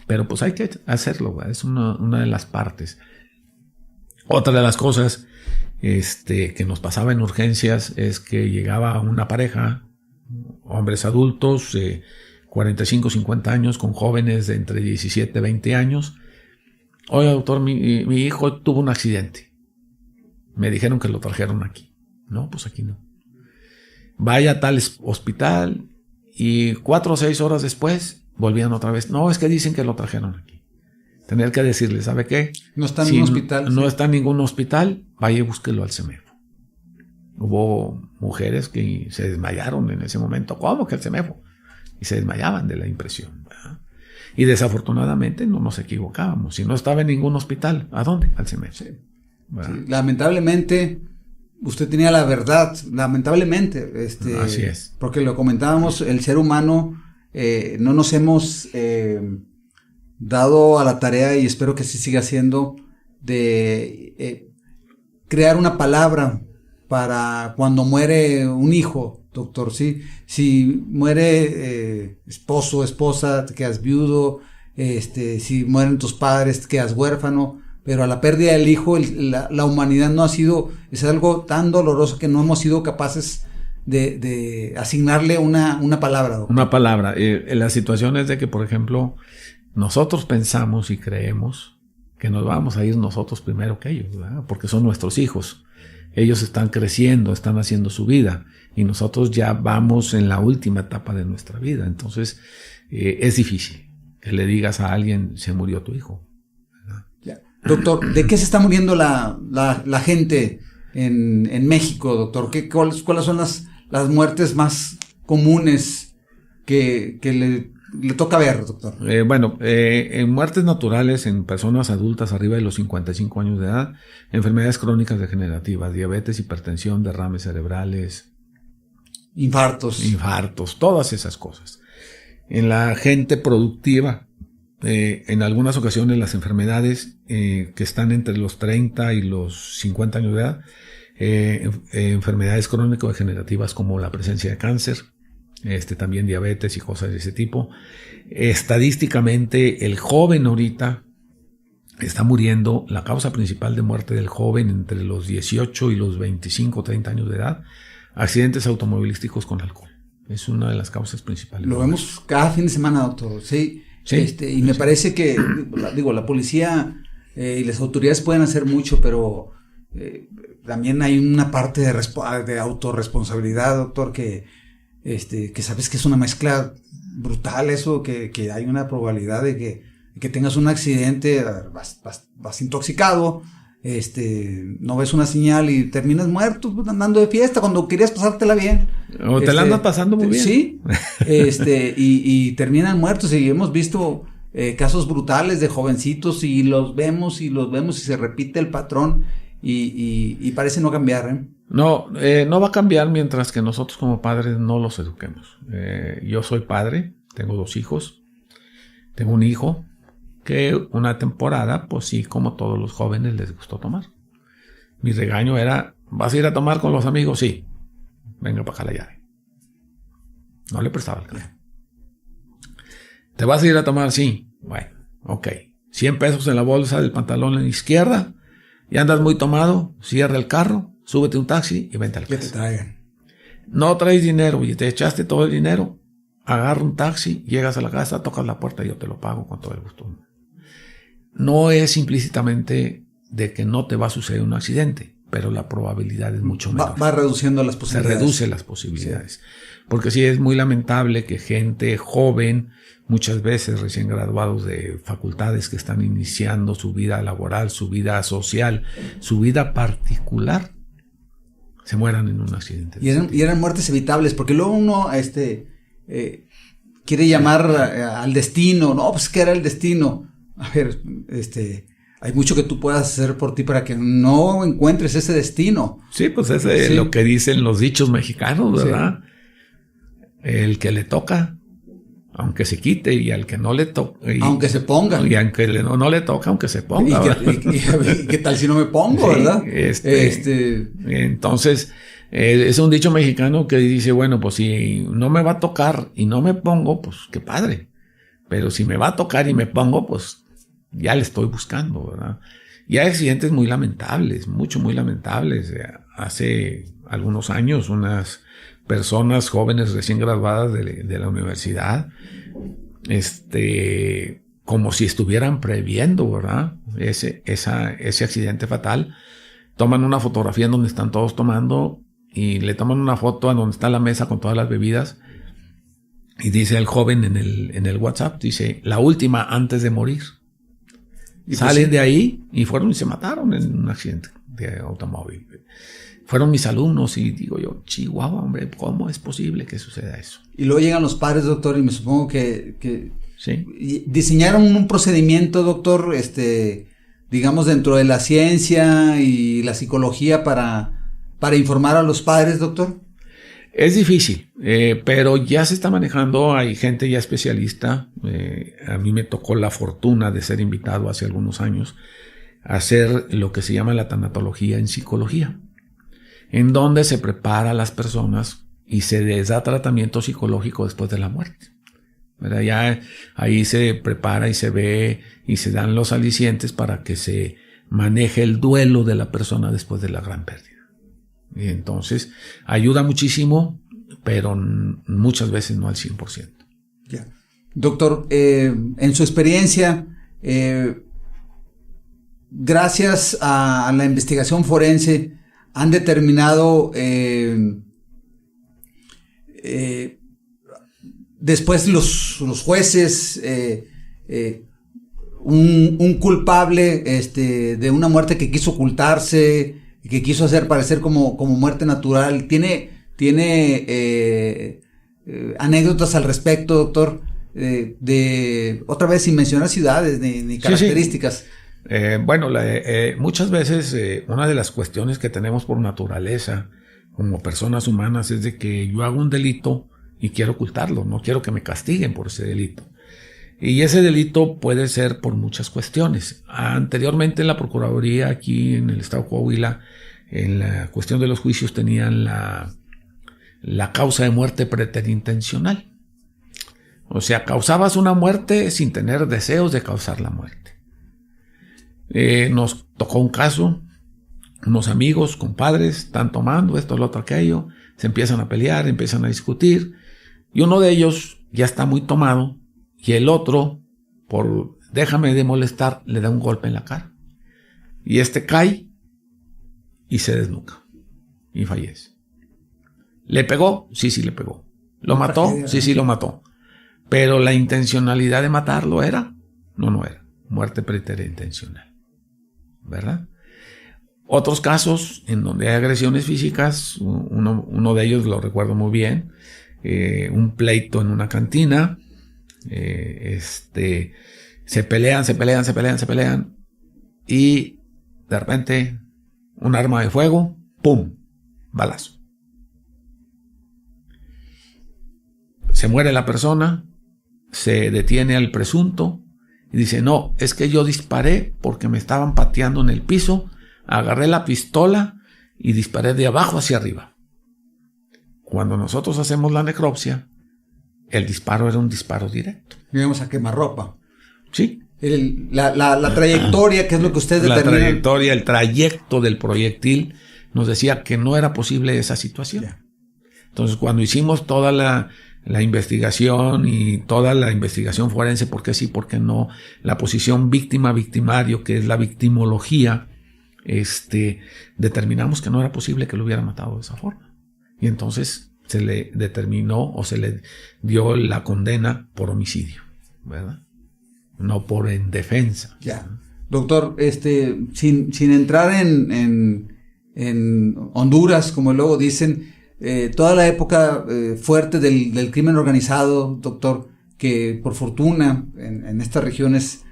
pero pues hay que hacerlo, ¿verdad? Es una de las partes. Otra de las cosas que nos pasaba en urgencias es que llegaba una pareja, hombres adultos, 45, 50 años, con jóvenes de entre 17 y 20 años. Oiga, doctor, mi hijo tuvo un accidente. Me dijeron que lo trajeron aquí. No, pues aquí no. Vaya a tal hospital. Y 4 o 6 horas después volvían otra vez. No, es que dicen que lo trajeron aquí. Tener que decirle, ¿sabe qué? No está en ningún hospital. No está en ningún hospital, vaya y búsquelo al CEMEFO. Hubo mujeres que se desmayaron en ese momento. ¿Cómo que el CEMEFO? Y se desmayaban de la impresión, ¿verdad? Y desafortunadamente no nos equivocábamos. Si no estaba en ningún hospital, ¿a dónde? Al CEMEFO. Sí. Sí, lamentablemente usted tenía la verdad, lamentablemente, así es. Porque lo comentábamos, el ser humano no nos hemos dado a la tarea, y espero que se siga haciendo, de crear una palabra para cuando muere un hijo, doctor, ¿sí? Si muere esposo, esposa, te quedas viudo, si mueren tus padres, te quedas huérfano. Pero a la pérdida del hijo, la humanidad no ha sido, es algo tan doloroso que no hemos sido capaces de asignarle una palabra, doctor. Una palabra. La situación es de que, por ejemplo, nosotros pensamos y creemos que nos vamos a ir nosotros primero que ellos, ¿verdad? Porque son nuestros hijos. Ellos están creciendo, están haciendo su vida y nosotros ya vamos en la última etapa de nuestra vida. Entonces, es difícil que le digas a alguien, se murió tu hijo. Doctor, ¿de qué se está muriendo la gente en México, doctor? ¿Cuáles son las muertes más comunes que le toca ver, doctor? En muertes naturales en personas adultas arriba de los 55 años de edad, enfermedades crónicas degenerativas, diabetes, hipertensión, derrames cerebrales, infartos, todas esas cosas. En la gente productiva, en algunas ocasiones las enfermedades que están entre los 30 y los 50 años de edad enfermedades crónico-degenerativas como la presencia de cáncer, también diabetes y cosas de ese tipo. Estadísticamente, el joven ahorita está muriendo, la causa principal de muerte del joven entre los 18 y los 25 o 30 años de edad, accidentes automovilísticos con alcohol. Es una de las causas principales. Lo vemos cada fin de semana, doctor. Sí. Y me parece que, la policía y las autoridades pueden hacer mucho, pero también hay una parte de autorresponsabilidad, doctor, que sabes que es una mezcla brutal eso, que hay una probabilidad de que tengas un accidente, vas intoxicado, no ves una señal y terminas muerto andando de fiesta cuando querías pasártela bien. O te la andas pasando muy bien. Sí, y terminan muertos, y hemos visto casos brutales de jovencitos y los vemos y se repite el patrón y parece no cambiar, ¿eh? No va a cambiar mientras que nosotros como padres no los eduquemos. Yo soy padre, tengo 2 hijos, tengo un hijo que una temporada, pues sí, como todos los jóvenes, les gustó tomar. Mi regaño era, ¿vas a ir a tomar con los amigos? Sí. Venga para acá la llave. No le prestaba el carro. ¿Te vas a ir a tomar? Sí. Bueno, ok. 100 pesos en la bolsa del pantalón en la izquierda, y andas muy tomado, cierra el carro, súbete un taxi y vente al casa. Que te traigan. No traes dinero y te echaste todo el dinero, agarra un taxi, llegas a la casa, tocas la puerta y yo te lo pago con todo el gusto. No es implícitamente de que no te va a suceder un accidente, pero la probabilidad es mucho menor. Va reduciendo las posibilidades. Se reduce las posibilidades. Sí. Porque sí es muy lamentable que gente joven, muchas veces recién graduados de facultades que están iniciando su vida laboral, su vida social, su vida particular, se mueran en un accidente. Y eran muertes evitables, porque luego uno quiere llamar al destino. No, pues que era el destino. A ver, hay mucho que tú puedas hacer por ti para que no encuentres ese destino. Sí, pues es lo que dicen los dichos mexicanos, ¿verdad? Sí. El que le toca, aunque se quite, y al que no le toca, aunque se ponga. Y aunque no le toca, aunque se ponga. ¿Y qué tal si no me pongo, sí, verdad? Entonces, es un dicho mexicano que dice, bueno, pues si no me va a tocar y no me pongo, pues qué padre. Pero si me va a tocar y me pongo, pues ya le estoy buscando, ¿verdad? Y hay accidentes muy lamentables, muy lamentables. Hace algunos años, unas personas jóvenes recién graduadas de la universidad, como si estuvieran previendo, ¿verdad? Ese accidente fatal. Toman una fotografía en donde están todos tomando y le toman una foto en donde está la mesa con todas las bebidas. Y dice el joven en el WhatsApp, dice, la última antes de morir. Y salen de ahí y fueron y se mataron en un accidente de automóvil. Fueron mis alumnos y digo yo, chihuahua, hombre, ¿cómo es posible que suceda eso? Y luego llegan los padres, doctor, y me supongo que ¿sí? Diseñaron un procedimiento, doctor, digamos dentro de la ciencia y la psicología para informar a los padres, doctor. Es difícil, pero ya se está manejando, hay gente ya especialista. A mí me tocó la fortuna de ser invitado hace algunos años a hacer lo que se llama la tanatología en psicología, en donde se prepara a las personas y se les da tratamiento psicológico después de la muerte. ¿Verdad? Ya ahí se prepara y se ve y se dan los alicientes para que se maneje el duelo de la persona después de la gran pérdida. Y entonces ayuda muchísimo, pero muchas veces no al 100%. Ya. Doctor, en su experiencia, gracias a la investigación forense, han determinado después los jueces un culpable de una muerte que quiso ocultarse, que quiso hacer parecer como muerte natural. ¿Tiene anécdotas al respecto, doctor? Otra vez, sin mencionar ciudades ni características. Sí. Bueno, muchas veces una de las cuestiones que tenemos por naturaleza como personas humanas es de que yo hago un delito y quiero ocultarlo, no quiero que me castiguen por ese delito. Y ese delito puede ser por muchas cuestiones. Anteriormente en la Procuraduría aquí en el estado de Coahuila en la cuestión de los juicios tenían la causa de muerte preterintencional. O sea, causabas una muerte sin tener deseos de causar la muerte. Nos tocó un caso, unos amigos, compadres, están tomando esto, lo otro, aquello, se empiezan a pelear, empiezan a discutir, y uno de ellos ya está muy tomado, y el otro, por déjame de molestar, le da un golpe en la cara. Y este cae y se desnuca y fallece. ¿Le pegó? Sí, sí le pegó. ¿Lo mató? Sí, sí lo mató. Pero la intencionalidad de matarlo era, no era. Muerte preterintencional. ¿Verdad? Otros casos en donde hay agresiones físicas, uno de ellos lo recuerdo muy bien, un pleito en una cantina, se pelean y de repente un arma de fuego, ¡pum!, balazo. Se muere la persona, se detiene al presunto y dice, no, es que yo disparé porque me estaban pateando en el piso, agarré la pistola y disparé de abajo hacia arriba. Cuando nosotros hacemos la necropsia, el disparo era un disparo directo. Vamos a quemarropa. Sí. La trayectoria, que es lo que ustedes determinan. La trayectoria, el trayecto del proyectil nos decía que no era posible esa situación. Yeah. Entonces, cuando hicimos toda la investigación y toda la investigación forense, por qué sí, por qué no, la posición víctima-victimario, que es la victimología, determinamos que no era posible que lo hubiera matado de esa forma. Y entonces se le determinó o se le dio la condena por homicidio, ¿verdad? No por indefensa. Ya. Doctor, sin entrar en Honduras, como luego dicen, toda la época fuerte del crimen organizado, doctor, que por fortuna en estas regiones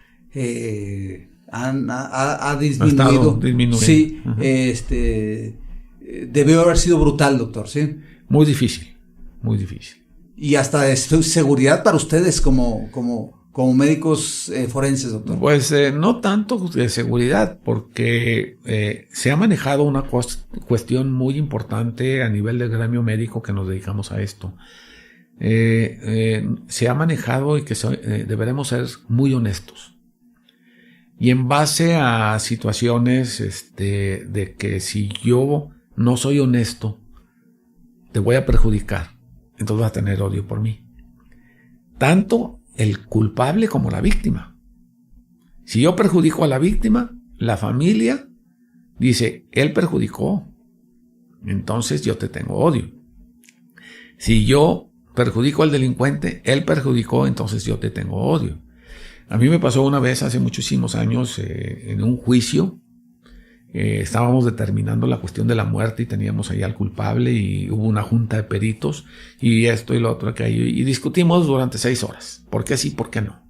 ha disminuido. Sí, debió haber sido brutal, doctor, ¿sí? Muy difícil, muy difícil. Y hasta de seguridad para ustedes como médicos forenses, doctor. Pues no tanto de seguridad, porque se ha manejado una cuestión muy importante a nivel del gremio médico que nos dedicamos a esto. Se ha manejado y que deberemos ser muy honestos. Y en base a situaciones de que si yo no soy honesto, te voy a perjudicar, entonces vas a tener odio por mí. Tanto el culpable como la víctima. Si yo perjudico a la víctima, la familia dice, él perjudicó, entonces yo te tengo odio. Si yo perjudico al delincuente, él perjudicó, entonces yo te tengo odio. A mí me pasó una vez hace muchísimos años en un juicio. Estábamos determinando la cuestión de la muerte y teníamos ahí al culpable y hubo una junta de peritos y esto y lo otro aquello y discutimos durante 6 horas. ¿Por qué sí, por qué no?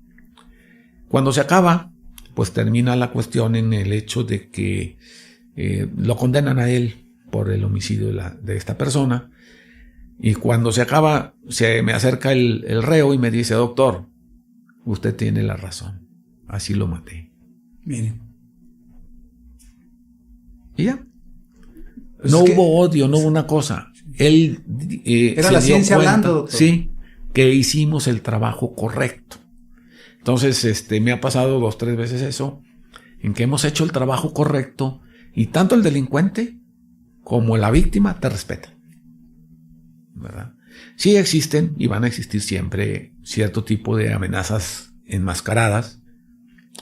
Cuando se acaba, pues termina la cuestión en el hecho de que lo condenan a él por el homicidio de esta persona. Y cuando se acaba, se me acerca el reo y me dice, doctor, usted tiene la razón, así lo maté. Miren. Y ya. No hubo odio, no hubo una cosa. Él era la ciencia hablando, doctor. Sí, que hicimos el trabajo correcto. Entonces, me ha pasado 2 o 3 veces eso, en que hemos hecho el trabajo correcto y tanto el delincuente como la víctima te respetan, ¿verdad? Sí existen y van a existir siempre cierto tipo de amenazas enmascaradas,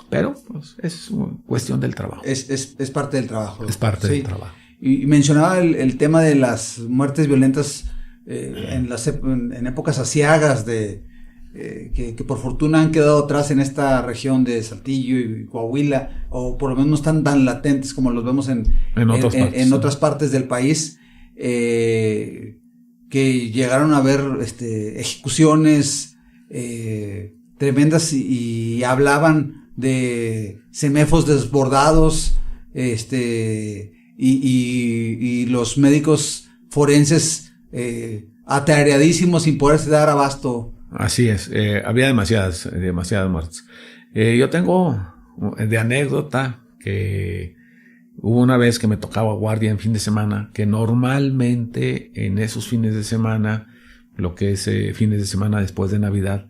pero pues, es cuestión del trabajo. Es parte del trabajo. Es parte del trabajo. Y mencionaba el tema de las muertes violentas en épocas aciagas que por fortuna han quedado atrás en esta región de Saltillo y Coahuila, o por lo menos no están tan latentes como los vemos en otras partes del país, que llegaron a haber ejecuciones tremendas y hablaban de semefos desbordados, y los médicos forenses atareadísimos sin poderse dar abasto. Así es, había demasiadas muertes. Yo tengo de anécdota que Hubo una vez que me tocaba guardia en fin de semana, que normalmente en esos fines de semana, lo que es fines de semana después de Navidad,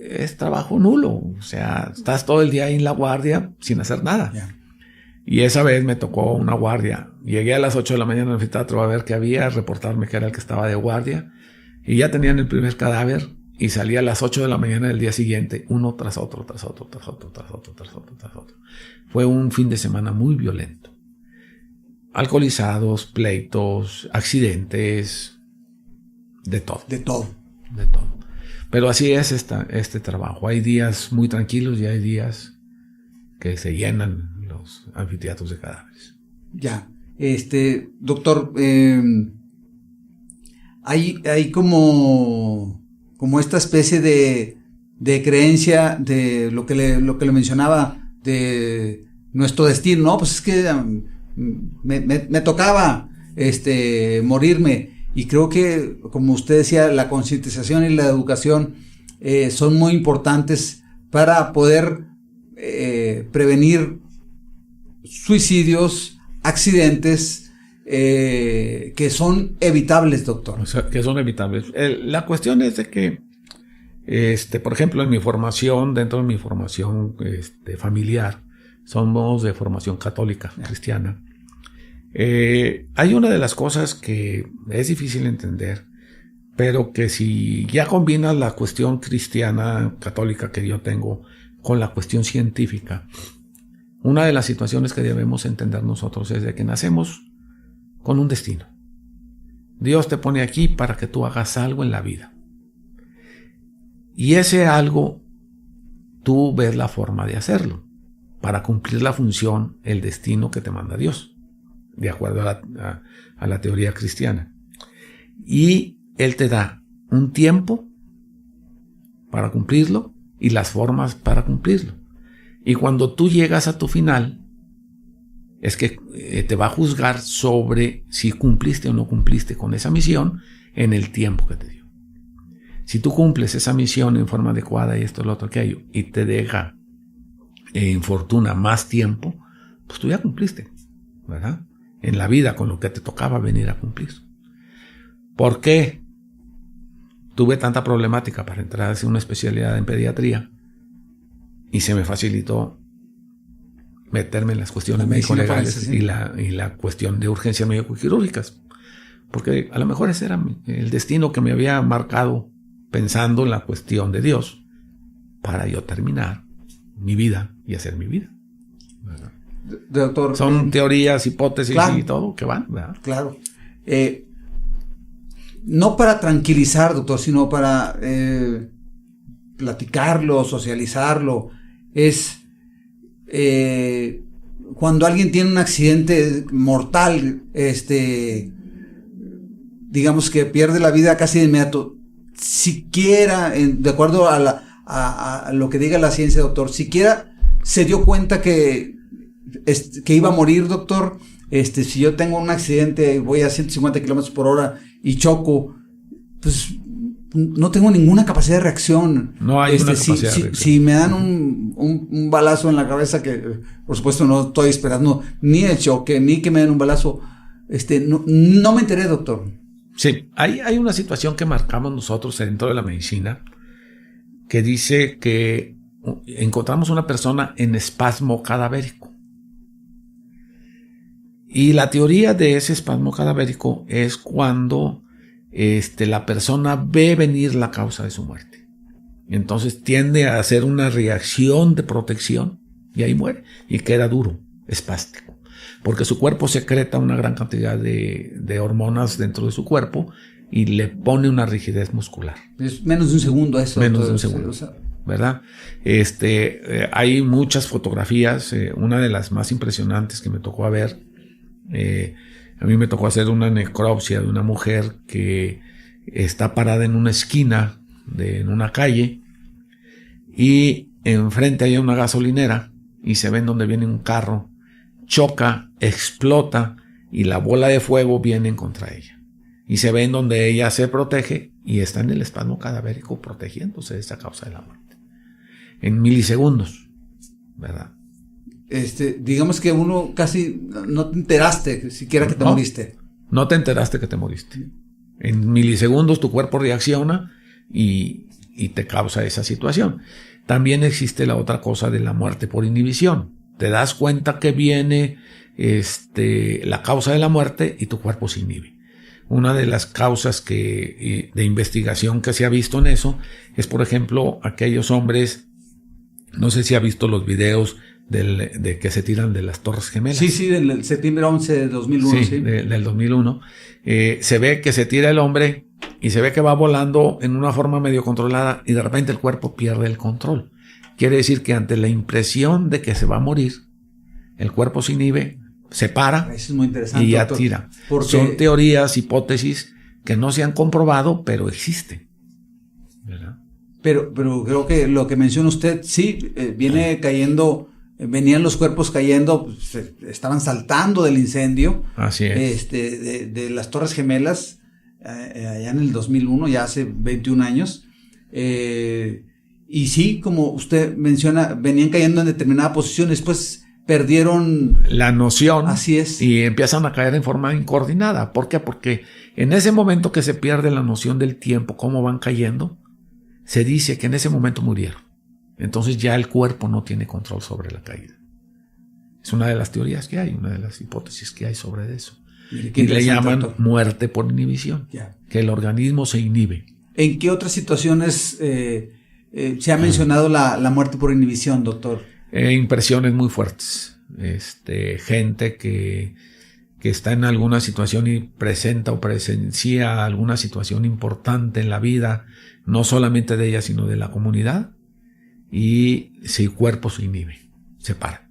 es trabajo nulo. O sea, estás todo el día ahí en la guardia sin hacer nada. Yeah. Y esa vez me tocó una guardia. Llegué a las 8 de la mañana al anfiteatro a ver qué había, reportarme que era el que estaba de guardia. Y ya tenían el primer cadáver y salí a las 8 de la mañana del día siguiente, uno tras otro, tras otro, tras otro, tras otro, tras otro, tras otro. Fue un fin de semana muy violento. Alcoholizados, pleitos, accidentes, de todo. De todo. De todo. Pero así es este trabajo. Hay días muy tranquilos y hay días que se llenan los anfiteatros de cadáveres. Ya. Doctor, hay como esta especie de creencia de lo que le mencionaba de nuestro destino, ¿no? Pues es que me tocaba morirme, y creo que, como usted decía, la concientización y la educación son muy importantes para poder prevenir suicidios, accidentes que son evitables, doctor. O sea, que son evitables. La cuestión es de que, por ejemplo, en mi formación, dentro de mi formación familiar, somos de formación católica, cristiana. Hay una de las cosas que es difícil entender, pero que si ya combinas la cuestión cristiana, católica que yo tengo, con la cuestión científica, una de las situaciones que debemos entender nosotros es de que nacemos con un destino. Dios te pone aquí para que tú hagas algo en la vida. Y ese algo, tú ves la forma de hacerlo, para cumplir la función, el destino que te manda Dios, de acuerdo a la teoría cristiana. Y Él te da un tiempo para cumplirlo y las formas para cumplirlo. Y cuando tú llegas a tu final, es que te va a juzgar sobre si cumpliste o no cumpliste con esa misión en el tiempo que te dio. Si tú cumples esa misión en forma adecuada y esto, lo otro, aquello, y te deja en fortuna más tiempo, pues tú ya cumpliste, ¿verdad? En la vida con lo que te tocaba venir a cumplir. ¿Por qué tuve tanta problemática para entrar a hacer una especialidad en pediatría? Y se me facilitó meterme en las cuestiones médico-legales y la cuestión de urgencias médico-quirúrgicas. Porque a lo mejor ese era el destino que me había marcado pensando en la cuestión de Dios para yo terminar mi vida y hacer mi vida. Doctor, son teorías, hipótesis, claro, y todo que van, ¿verdad? Claro. No para tranquilizar, doctor, sino para platicarlo, socializarlo. Es cuando alguien tiene un accidente mortal, digamos que pierde la vida casi de inmediato, siquiera, de acuerdo a lo que diga la ciencia, doctor, siquiera se dio cuenta que iba a morir, doctor. Si yo tengo un accidente, voy a 150 kilómetros por hora y choco, pues no tengo ninguna capacidad de reacción. No hay una capacidad de reacción. Si me dan un balazo en la cabeza, que por supuesto no estoy esperando ni el choque, ni que me den un balazo, no me enteré, doctor. Sí, hay una situación que marcamos nosotros dentro de la medicina que dice que encontramos una persona en espasmo cadavérico. Y la teoría de ese espasmo cadavérico es cuando la persona ve venir la causa de su muerte. Entonces tiende a hacer una reacción de protección y ahí muere y queda duro, espástico. Porque su cuerpo secreta una gran cantidad de hormonas dentro de su cuerpo y le pone una rigidez muscular. Es menos de un segundo eso. Menos de un segundo, ¿verdad? Hay muchas fotografías. Una de las más impresionantes que me tocó ver, a mí me tocó hacer una necropsia de una mujer que está parada en una esquina en una calle y enfrente hay una gasolinera y se ven donde viene un carro, choca, explota y la bola de fuego viene en contra ella. Y se ven donde ella se protege y está en el espasmo cadavérico protegiéndose de esa causa de la muerte. En milisegundos, ¿verdad? digamos que uno casi no te enteraste siquiera que te moriste. No te enteraste que te moriste. En milisegundos tu cuerpo reacciona y te causa esa situación. También existe la otra cosa de la muerte por inhibición. Te das cuenta que viene la causa de la muerte y tu cuerpo se inhibe. Una de las causas de investigación que se ha visto en eso es, por ejemplo, aquellos hombres, no sé si ha visto los videos de que se tiran de las Torres Gemelas. Sí, del septiembre 11 de 2001. Sí. Del 2001. Se ve que se tira el hombre y se ve que va volando en una forma medio controlada y de repente el cuerpo pierde el control. Quiere decir que ante la impresión de que se va a morir, el cuerpo se inhibe, se para. Eso es muy interesante, y ya doctor, tira. porque son teorías, hipótesis que no se han comprobado, pero existen, ¿verdad? Pero creo que lo que menciona usted, sí, venían los cuerpos cayendo, pues, estaban saltando del incendio. Así es. De las Torres Gemelas, allá en el 2001, ya hace 21 años. Y sí, como usted menciona, venían cayendo en determinada posición, después perdieron la noción. Así es. Y empiezan a caer en forma incoordinada. ¿Por qué? Porque en ese momento que se pierde la noción del tiempo, cómo van cayendo, se dice que en ese momento murieron. Entonces ya el cuerpo no tiene control sobre la caída. Es una de las teorías que hay, una de las hipótesis que hay sobre eso. Y le llaman muerte por inhibición, que el organismo se inhibe. ¿En qué otras situaciones se ha mencionado la muerte por inhibición, doctor? Impresiones muy fuertes. Gente que está en alguna situación y presenta o presencia alguna situación importante en la vida, no solamente de ella, sino de la comunidad, y su cuerpo se inhibe, se para,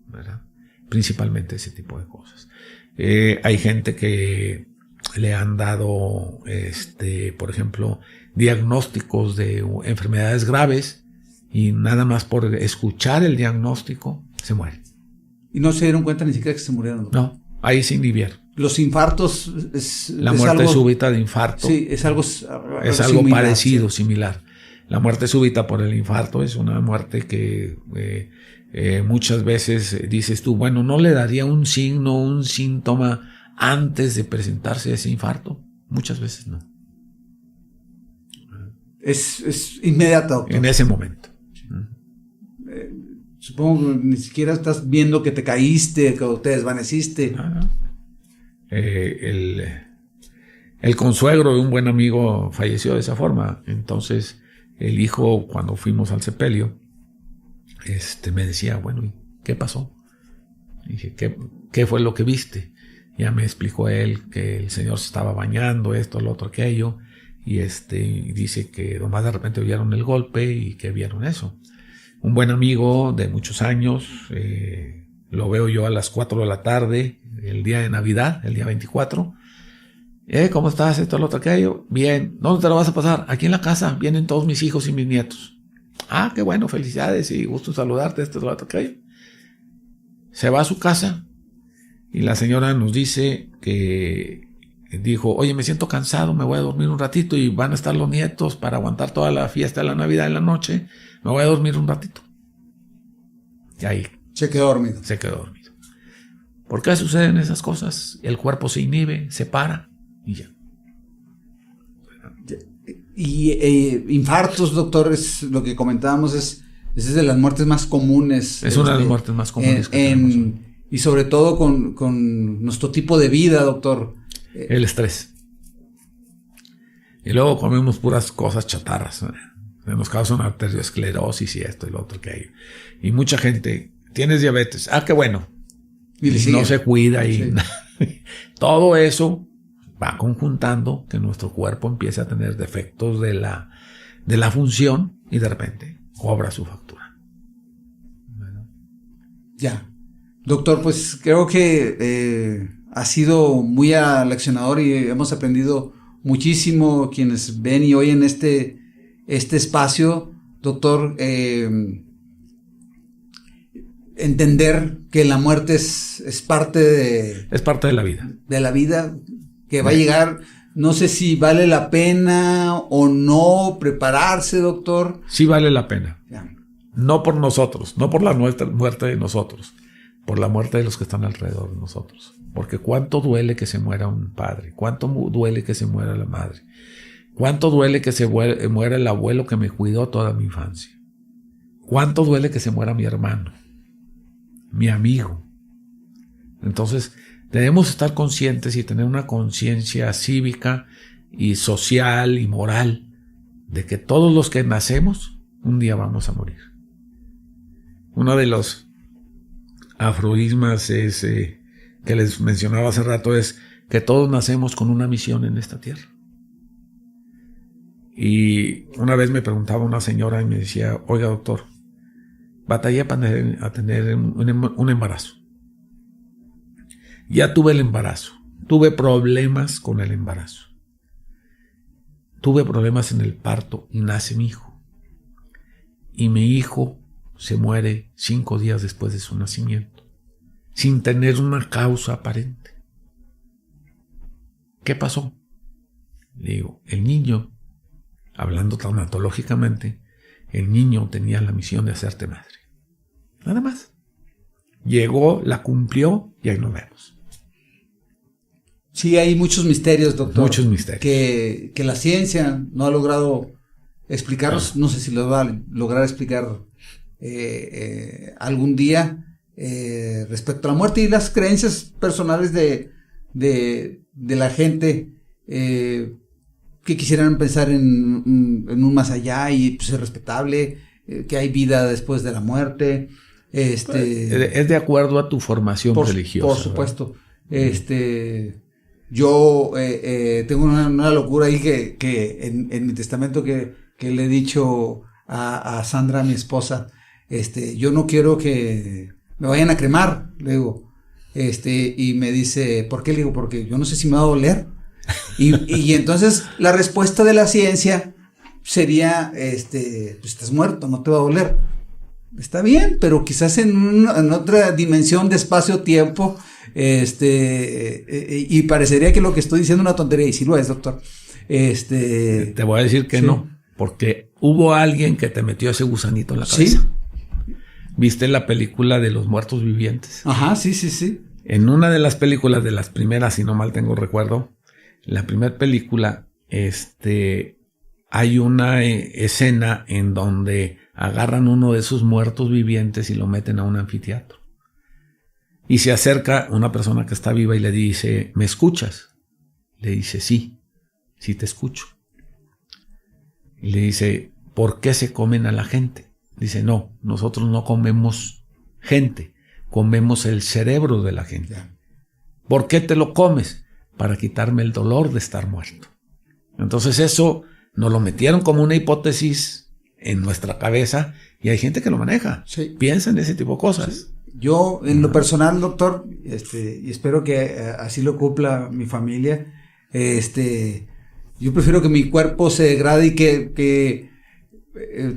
¿verdad? Principalmente ese tipo de cosas. Hay gente que le han dado, por ejemplo, diagnósticos de enfermedades graves y nada más por escuchar el diagnóstico se muere. Y no se dieron cuenta ni siquiera que se murieron, doctor. No, ahí se inhibieron. Los infartos la muerte súbita de infarto. Sí, es algo similar, parecido, sí. Similar. La muerte súbita por el infarto es una muerte que muchas veces dices tú, bueno, ¿no le daría un signo, un síntoma antes de presentarse ese infarto? Muchas veces no. Es inmediato, doctor. En ese momento. Supongo que ni siquiera estás viendo que te caíste, que te desvaneciste. El consuegro de un buen amigo falleció de esa forma. Entonces el hijo, cuando fuimos al sepelio, me decía, bueno, ¿y qué pasó? Y dije, ¿qué fue lo que viste? Ya me explicó él que el señor se estaba bañando, esto, lo otro, aquello, y dice que nomás de repente oyeron el golpe y que vieron eso. Un buen amigo de muchos años, lo veo yo a las 4 de la tarde, el día de Navidad, el día 24. ¿Cómo estás? Esto, lo otro, aquello. Bien. ¿Dónde te lo vas a pasar? Aquí en la casa. Vienen todos mis hijos y mis nietos. Ah, qué bueno, felicidades y gusto saludarte, esto, lo otro, aquello. Se va a su casa y la señora nos dice que dijo, oye, me siento cansado, me voy a dormir un ratito y van a estar los nietos para aguantar toda la fiesta de la Navidad en la noche. Me voy a dormir un ratito. Y ahí. Se quedó dormido. ¿Por qué suceden esas cosas? El cuerpo se inhibe, se para y ya. Y infartos, doctor, es lo que comentábamos, es de las muertes más comunes. Es una de las muertes más comunes que tenemos. Y sobre todo con nuestro tipo de vida, doctor. El estrés. Y luego comemos puras cosas chatarras. Nos causa una arteriosclerosis y esto y lo otro que hay. Y mucha gente, tienes diabetes. Ah, qué bueno. Y no se cuida y sí. Todo eso va conjuntando que nuestro cuerpo empiece a tener defectos de la función y de repente cobra su factura. Bueno. Ya. Doctor, pues creo que ha sido muy aleccionador y hemos aprendido muchísimo quienes ven y oyen este espacio, doctor. Entender que la muerte es parte de... Es parte de la vida. De la vida que va a llegar. No sé si vale la pena o no prepararse, doctor. Sí vale la pena. Ya. No por nosotros, no por la muerte de nosotros, por la muerte de los que están alrededor de nosotros. Porque cuánto duele que se muera un padre, cuánto duele que se muera la madre, cuánto duele que se muera el abuelo que me cuidó toda mi infancia, cuánto duele que se muera mi hermano, mi amigo. Entonces debemos estar conscientes y tener una conciencia cívica y social y moral de que todos los que nacemos un día vamos a morir. Uno de los aforismas que les mencionaba hace rato es que todos nacemos con una misión en esta tierra. Y una vez me preguntaba una señora y me decía, oiga doctor, batallé para tener un embarazo. Ya tuve el embarazo, tuve problemas con el embarazo, tuve problemas en el parto y nace mi hijo. Y mi hijo se muere 5 días después de su nacimiento, sin tener una causa aparente. ¿Qué pasó? Le digo, el niño, hablando tanatológicamente, el niño tenía la misión de hacerte madre. Nada más. Llegó, la cumplió y ahí nos vemos. Sí, hay muchos misterios, doctor. Muchos misterios. Que la ciencia no ha logrado explicarlos. No sé si lo va a lograr explicar algún día respecto a la muerte y las creencias personales de la gente que quisieran pensar en un más allá y pues es respetable, que hay vida después de la muerte. Es de acuerdo a tu formación religiosa. Por supuesto. Yo tengo una locura ahí que en mi testamento que le he dicho a Sandra, mi esposa, yo no quiero que me vayan a cremar, le digo, y me dice, ¿por qué? Le digo, porque yo no sé si me va a doler. Y entonces la respuesta de la ciencia sería, pues estás muerto, no te va a doler. Está bien, pero quizás en otra dimensión de espacio-tiempo, y parecería que lo que estoy diciendo es una tontería, y sí lo es, doctor. Te voy a decir que sí. No, porque hubo alguien que te metió ese gusanito en la cabeza. ¿Sí? ¿Viste la película de los muertos vivientes? Ajá, sí. En una de las películas, de las primeras, si no mal tengo recuerdo, la primera película, hay una escena en donde agarran uno de esos muertos vivientes y lo meten a un anfiteatro. Y se acerca una persona que está viva y le dice, ¿me escuchas? Le dice, sí te escucho. Y le dice, ¿por qué se comen a la gente? Dice, no, nosotros no comemos gente, comemos el cerebro de la gente. ¿Por qué te lo comes? Para quitarme el dolor de estar muerto. Entonces eso nos lo metieron como una hipótesis en nuestra cabeza y hay gente que lo maneja. Sí. Piensa en ese tipo de cosas. Sí. Yo, en lo personal, doctor, y espero que así lo cumpla mi familia, yo prefiero que mi cuerpo se degrade y que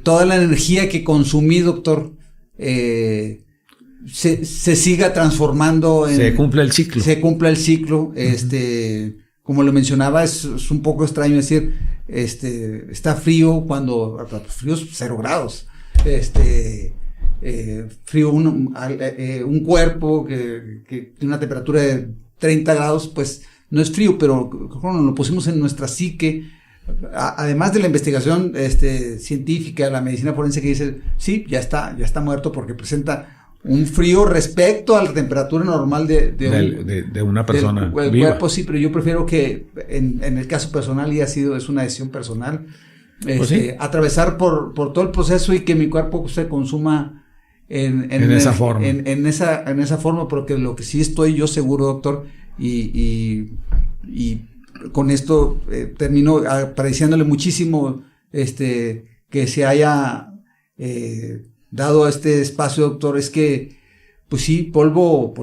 toda la energía que consumí, doctor, se siga transformando se cumpla el ciclo. Se cumpla el ciclo. Como lo mencionaba, es un poco extraño decir, está frío cuando frío es 0 grados. Frío un cuerpo que tiene una temperatura de 30 grados, pues no es frío, pero cuando lo pusimos en nuestra psique, además de la investigación científica, la medicina forense que dice, sí, ya está muerto porque presenta un frío respecto a la temperatura normal de una persona del viva. Cuerpo, sí, pero yo prefiero que en el caso personal, y es una decisión personal, pues sí, atravesar por todo el proceso y que mi cuerpo se consuma en esa forma. En esa forma, porque lo que sí estoy yo seguro, doctor, y con esto termino agradeciéndole muchísimo que se haya dado este espacio, doctor. Es que pues sí, polvo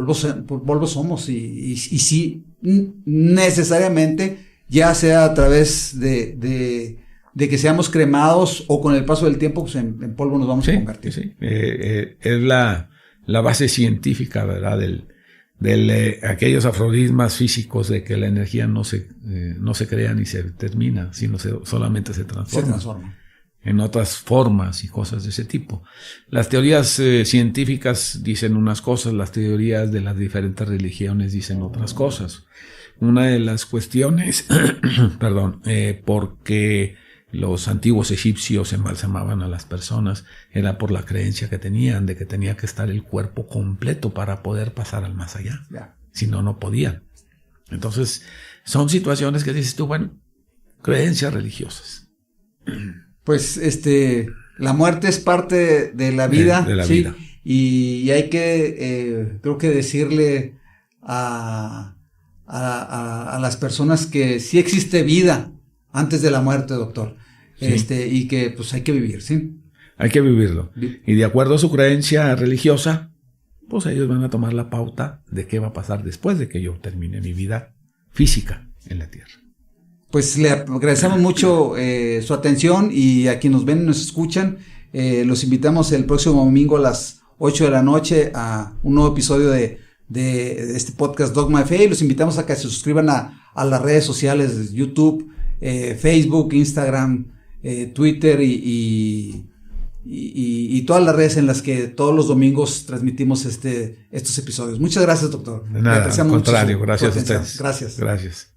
somos y sí, necesariamente, ya sea a través de que seamos cremados o con el paso del tiempo, pues en polvo nos vamos a convertir. Sí. Es la base científica, ¿verdad? Aquellos aforismas físicos de que la energía no se crea ni se termina, sino solamente se transforma. en otras formas y cosas de ese tipo. Las teorías científicas dicen unas cosas, las teorías de las diferentes religiones dicen otras cosas. Una de las cuestiones, porque los antiguos egipcios embalsamaban a las personas, era por la creencia que tenían de que tenía que estar el cuerpo completo para poder pasar al más allá. Yeah. Si no, no podían. Entonces, son situaciones que dices tú, bueno, creencias religiosas. Pues la muerte es parte de la vida, de la ¿sí? vida. Y hay que, creo que decirle a las personas que sí existe vida antes de la muerte, doctor. Sí. Y que pues hay que vivir, ¿sí? Hay que vivirlo. Y de acuerdo a su creencia religiosa, pues ellos van a tomar la pauta de qué va a pasar después de que yo termine mi vida física en la tierra. Pues le agradecemos mucho su atención, y a quienes nos ven y nos escuchan, los invitamos el próximo domingo a las 8 de la noche a un nuevo episodio de este podcast Dogma de Fe, y los invitamos a que se suscriban a las redes sociales de YouTube, Facebook, Instagram, Twitter y todas las redes en las que todos los domingos transmitimos estos episodios. Muchas gracias, doctor. De nada, al contrario, gracias a ustedes. Gracias. Gracias.